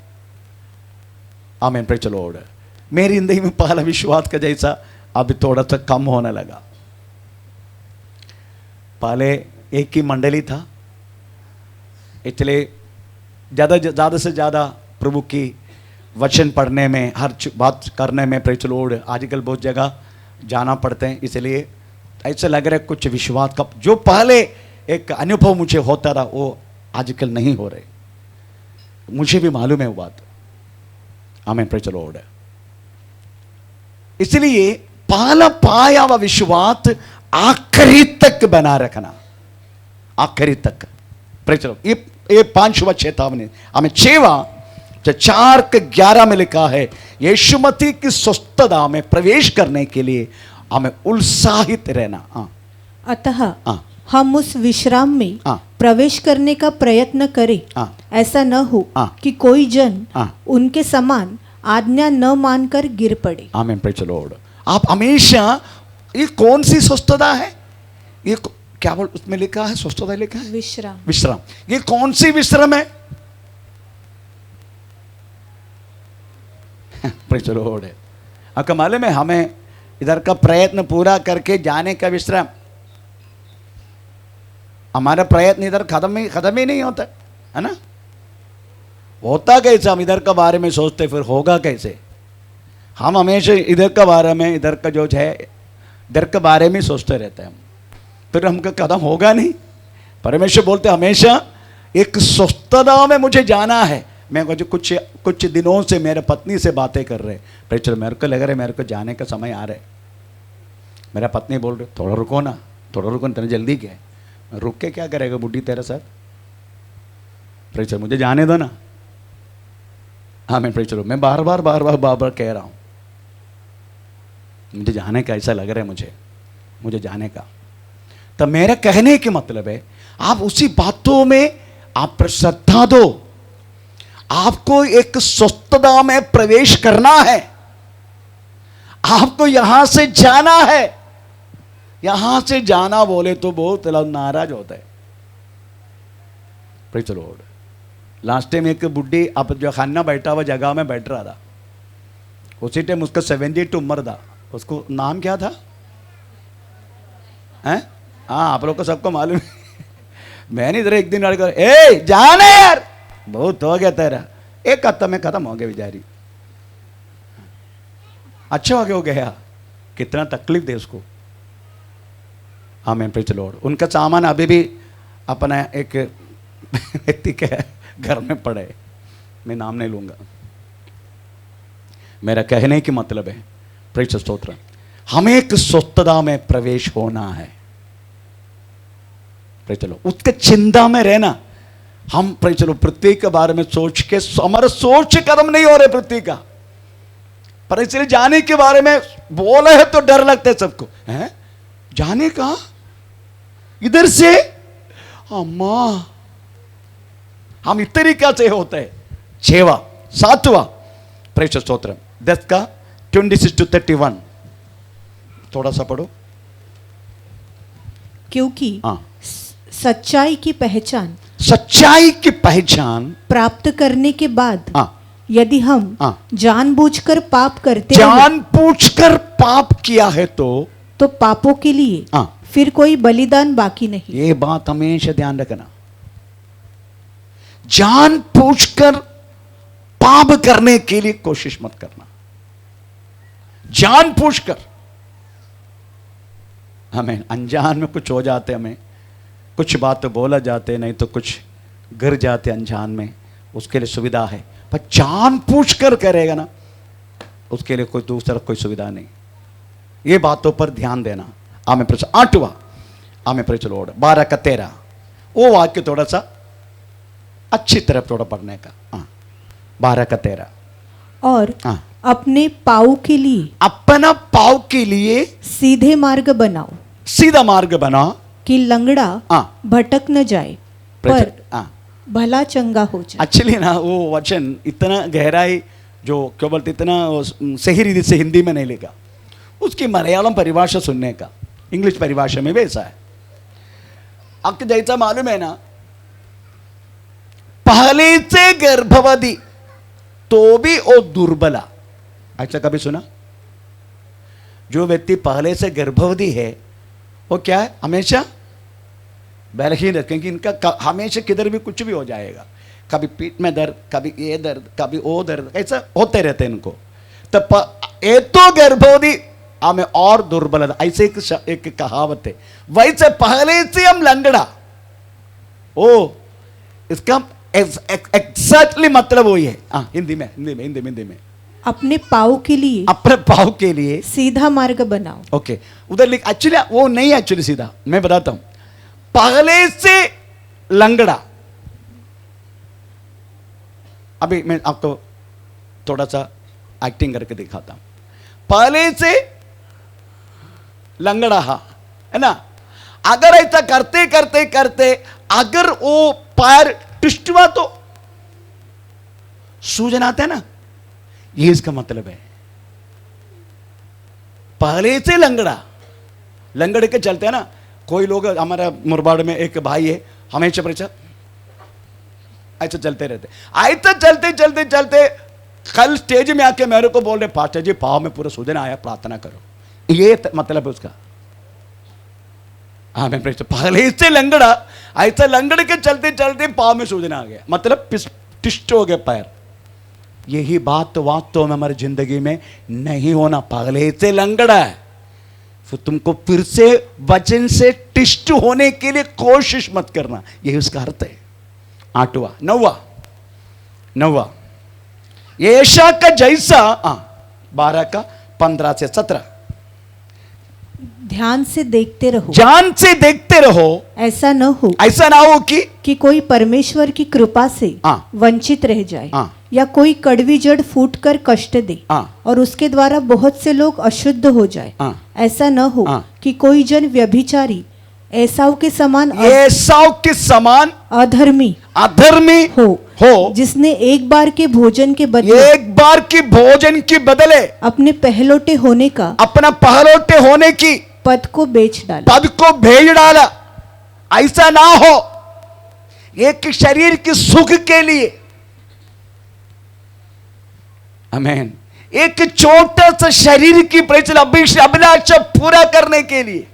आमीन प्रेज़ द लॉर्ड। मेरी जिंदगी में पहला विश्वास का जैसा अभी थोड़ा सा कम होने लगा। पहले एक ही मंडली था, इसलिए ज़्यादा से ज़्यादा प्रभु की वचन पढ़ने में हर बात करने में प्रेज़ द लॉर्ड आजकल बहुत जगह जाना पड़ते हैं। इसलिए ऐसा लग रहा है कुछ विश्वास का जो पहले एक अनुभव मुझे होता था वो आजकल नहीं हो रहे। मुझे भी मालूम है वो बात। आमीन प्रेज़ द लॉर्ड। इसलिए पहला पाया हुआ विश्वास आखिरी तक बना रखना, आखिरी तक। प्रेज़ द लॉर्ड ये 5वां चेतावनी। हमें 6वां 4:11 में लिखा है यीशु मसीह की स्वस्थता में प्रवेश करने के लिए हमें उत्साहित रहना। अतः हम उस विश्राम में प्रवेश करने का प्रयत्न करें, ऐसा न हो कि कोई जन उनके समान आज्ञा न मानकर गिर पड़े। आमीन प्रेज़ द लॉर्ड। आप हमेशा ये कौन सी स्वस्थता है? ये क्या बोल उसमें लिखा है? स्वस्थता लिखा है विश्राम। विश्राम। ये कौन सी विश्राम है? Praise the Lord. आपका मालूम है हमें इधर का प्रयत्न पूरा करके जाने का विश्राम, हमारा प्रयत्न इधर खत्म ही नहीं होता है ना। होता कैसे, हम इधर का बारे में सोचते फिर होगा कैसे। हम हमेशा इधर का बारे में, इधर का जो है इधर के बारे में सोचते रहते हैं, फिर हमका कदम होगा नहीं। परमेश्वर बोलते हमेशा एक स्वस्थता में मुझे जाना है। मैं कुछ दिनों से मेरे पत्नी से बातें कर रहे, भाई चलो मेरे को लग रहा है मेरे को जाने का समय आ रहा है। मेरा पत्नी बोल रहे थोड़ा रुको ना, थोड़ा रुको ना, तेरे जल्दी क्या है। मैं रुक के क्या करेगा बुढ़ी तेरे साथ, प्रेज मुझे जाने दो ना। हाँ मैं प्रेज मैं बार बार कह रहा हूँ मुझे जाने का ऐसा लग रहा है, मुझे जाने का। तो मेरा कहने के मतलब है आप उसी बातों में आप श्रद्धा दो। आपको एक स्वस्थता में प्रवेश करना है, आपको यहां से जाना है। यहां से जाना बोले तो बहुत लोग नाराज होता है। Praise the Lord. Last time एक बुढ़ी अब जो खाना बैठा हुआ जगह में बैठ रहा था, उसी टाइम उसका 72 उम्र था। उसको नाम क्या था हैं? हाँ आप लोग को सबको मालूम है। मैंने इधर एक दिन लड़कर ए जाने यार, बहुत हो गया तेरा, एक हफ्ता में खत्म हो गया बेचारी। अच्छा हो गया वो गया, कितना तकलीफ दे उसको। हाँ मैं प्रेज़ द लॉर्ड। उनका सामान अभी भी अपना एक व्यक्ति के घर में पड़े, मैं नाम नहीं लूंगा। मेरा कहने की मतलब है प्रेज़ द स्तोत्र, हमें एक स्वस्थता में प्रवेश होना है। Praise the Lord. उसके चिंता में रहना। हम प्रेज़ द लॉर्ड पृथ्वी के बारे में सोच के हमारा सोच कदम नहीं हो रहे पृथ्वी का, पर इसलिए जाने के बारे में बोले है तो डर लगता है सबको। हैं जाने का इधर से अम्मा, हम इस तरीका से होते हैं। 6वां 7वां प्रेज़ द स्तोत्र 10 का 26 to 31 थोड़ा सा पढ़ो। क्योंकि हाँ। सच्चाई की पहचान प्राप्त करने के बाद हाँ। यदि हम हाँ। जानबूझकर पाप करते जानबूझकर पाप किया है तो पापों के लिए हाँ। फिर कोई बलिदान बाकी नहीं। ये बात हमेशा ध्यान रखना। जानबूझकर पाप करने के लिए कोशिश मत करना, जानबूझकर। हमें अनजान में कुछ हो जाते, हमें कुछ बात तो बोला जाते, नहीं तो कुछ गिर जाते अनजान में, उसके लिए सुविधा है। पर जानबूझकर करेगा ना, उसके लिए कोई दूसरा कोई सुविधा नहीं। ये बातों पर ध्यान देना। आमें प्रेज़ 8वां आमें प्रेज़ द लॉर्ड 12 का 13 वो वाक्य थोड़ा सा अच्छी तरफ थोड़ा पढ़ने का। 12 का 13 और अपने पाँव के लिए, अपना पाँव के लिए सीधे मार्ग बनाओ, सीधा मार्ग बनाओ कि लंगड़ा भटक न जाए पर भला चंगा हो जाए। एक्चुअली ना वो वचन इतना गहराई जो क्या बोलते इतना सही रीति से हिंदी में नहीं लिखा, उसकी मलयालम परिभाषा सुनने का, इंग्लिश परिभाषा में वैसा है। आपको जैसा मालूम है ना, पहले से गर्भवती तो भी वो दुर्बला। ऐसा कभी सुना? जो व्यक्ति पहले से गर्भवती है वो क्या है, हमेशा बलहीन है, क्योंकि इनका हमेशा किधर भी कुछ भी हो जाएगा। कभी पीठ में दर्द, कभी ये दर्द, कभी वो दर्द, ऐसा होते रहते हैं इनको। तो ये तो गर्भवती हमें और दुर्बल, ऐसे एक कहावत है। वैसे पहले से हम लंगड़ा, ओ इसका एग्जैक्टली मतलब वही है। हिंदी में अपने पाँव के लिए सीधा मार्ग बनाओ। ओके उधर लिख, एक्चुअली वो नहीं, एक्चुअली सीधा मैं बताता हूं। पहले से लंगड़ा, अभी मैं आपको थोड़ा सा एक्टिंग करके दिखाता हूं। पहले से लंगड़ा है ना, अगर ऐसा करते करते करते अगर वो पैर ट्विस्ट हुआ तो सूजन आता है ना, ये इसका मतलब है। पहले से लंगड़े के चलते हैं ना। कोई लोग, हमारा मुरबाड़ में एक भाई है, हमेशा परीक्षा ऐसा चलते रहते, ऐसा चलते चलते चलते कल स्टेज में आके मेरे को बोल रहे पास्टर जी पाव में पूरा सूजन आया, प्रार्थना करो, ये मतलब है उसका। हाँ मैं पागल ऐसे लंगड़ा, ऐसे लंगड़ के चलते चलते पाव में सूजन आ गया, मतलब टिस्ट हो गया पैर। यही बात तो वास्तव में हमारी जिंदगी में नहीं होना। पागल ऐसे लंगड़ा है, फिर तुमको फिर से वचन से टिस्ट होने के लिए कोशिश मत करना, यही उसका अर्थ है। 8वां 9वां एशा का जैसा 12 का 15 से 17 ध्यान से देखते रहो, ध्यान से देखते रहो, ऐसा न हो कि कोई परमेश्वर की कृपा से वंचित रह जाए या कोई कड़वी जड़ फूटकर कष्ट दे और उसके द्वारा बहुत से लोग अशुद्ध हो जाए। ऐसा न हो कि कोई जन व्यभिचारी एसाव के समान अधर्मी हो जिसने एक बार के भोजन के बदले अपने पहलौठे होने की पद को बेच डाला। ऐसा ना हो। एक शरीर की सुख के लिए, आमीन, एक छोटा सा शरीर की अभिलाषा पूरा करने के लिए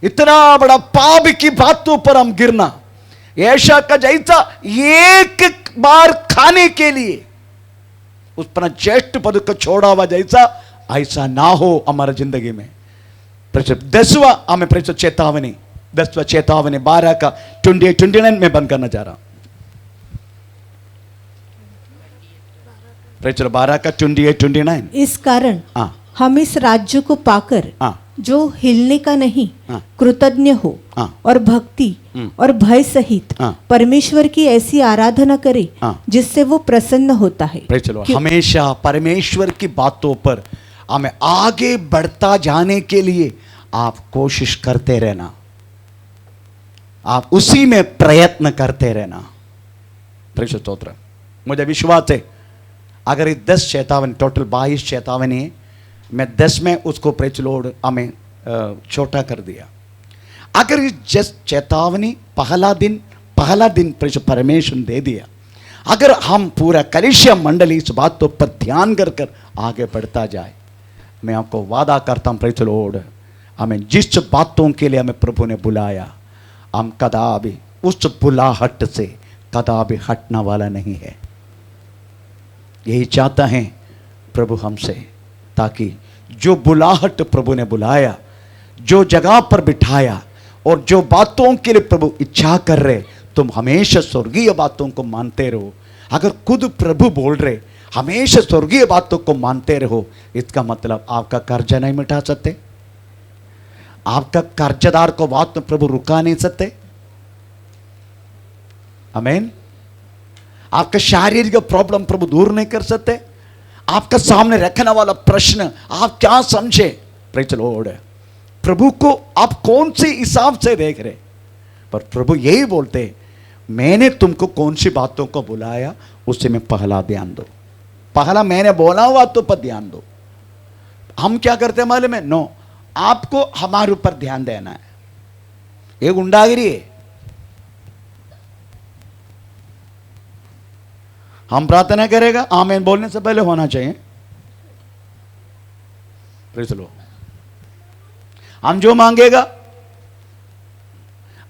इतना बड़ा पाप की बातों पर हम गिरना, ऐशा का जैसा एक बार खाने के लिए उस पर ज्येष्ठ पद को छोड़ा हुआ जैसा, ऐसा ना हो हमारा जिंदगी में। 10वां हमें चेतावनी, 10वां चेतावनी 12 का 28-29 में बंद करना चाह रहा हूं। 12 का 28-29। इस कारण हम इस राज्य को पाकर जो हिलने का नहीं कृतज्ञ हो और भक्ति और भय सहित परमेश्वर की ऐसी आराधना करे जिससे वो प्रसन्न होता है। हमेशा परमेश्वर की बातों पर हमें आगे बढ़ता जाने के लिए आप कोशिश करते रहना, आप उसी में प्रयत्न करते रहना। स्तोत्र। मुझे विश्वास है अगर ये 10 चेतावनी, टोटल 22 चेतावनी है, मैं 10 में उसको प्रेचलोड हमें छोटा कर दिया। अगर ये 10 चेतावनी पहला दिन परमेश्वर दे दिया, अगर हम पूरा कलीसिया मंडली इस बातों पर ध्यान कर आगे बढ़ता जाए, मैं आपको वादा करता हूं प्रेचलोड, हमें जिस बातों के लिए हमें प्रभु ने बुलाया, हम कदापि उस बुलाहट से कदापि हटने वाला नहीं है। यही चाहता है प्रभु हमसे, ताकि जो बुलाहट प्रभु ने बुलाया, जो जगह पर बिठाया और जो बातों के लिए प्रभु इच्छा कर रहे, तुम हमेशा स्वर्गीय बातों को मानते रहो। अगर खुद प्रभु बोल रहे हमेशा स्वर्गीय बातों को मानते रहो, इसका मतलब आपका कर्जा नहीं मिटा सकते, आपका कर्जदार को बात में प्रभु रुका नहीं सकते। आमीन। आपका शारीरिक प्रॉब्लम प्रभु दूर नहीं कर सकते। आपका सामने रखने वाला प्रश्न आप क्या समझे, प्रेज़ द लॉर्ड, प्रभु को आप कौन से हिसाब से देख रहे, पर प्रभु यही बोलते, मैंने तुमको कौन सी बातों को बुलाया उससे में पहला ध्यान दो, पहला मैंने बोला हुआ तो पर ध्यान दो। हम क्या करते हैं मालूम है? नो, आपको हमारे ऊपर ध्यान देना है, ये गुंडागिरी है। हम प्रार्थना करेगा, आमीन बोलने से पहले होना चाहिए। Praise the Lord. हम जो मांगेगा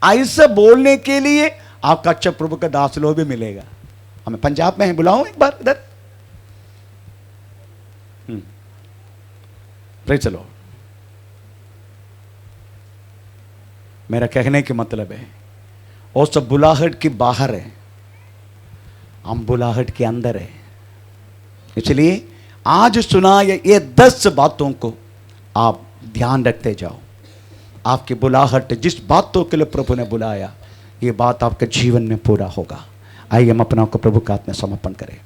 ऐसे बोलने के लिए आपका अच्छा प्रभु का दास लोग भी मिलेगा। हमें पंजाब में है, बुलाओ एक बार इधर। Praise the Lord. मेरा कहने के मतलब है वो सब बुलाहट की बाहर है, हम बुलाहट के अंदर है। इसलिए आज सुना ये 10 बातों को आप ध्यान रखते जाओ। आपकी बुलाहट, जिस बातों के लिए प्रभु ने बुलाया, ये बात आपके जीवन में पूरा होगा। आइए हम अपना को प्रभु का हाथ में समर्पण करें।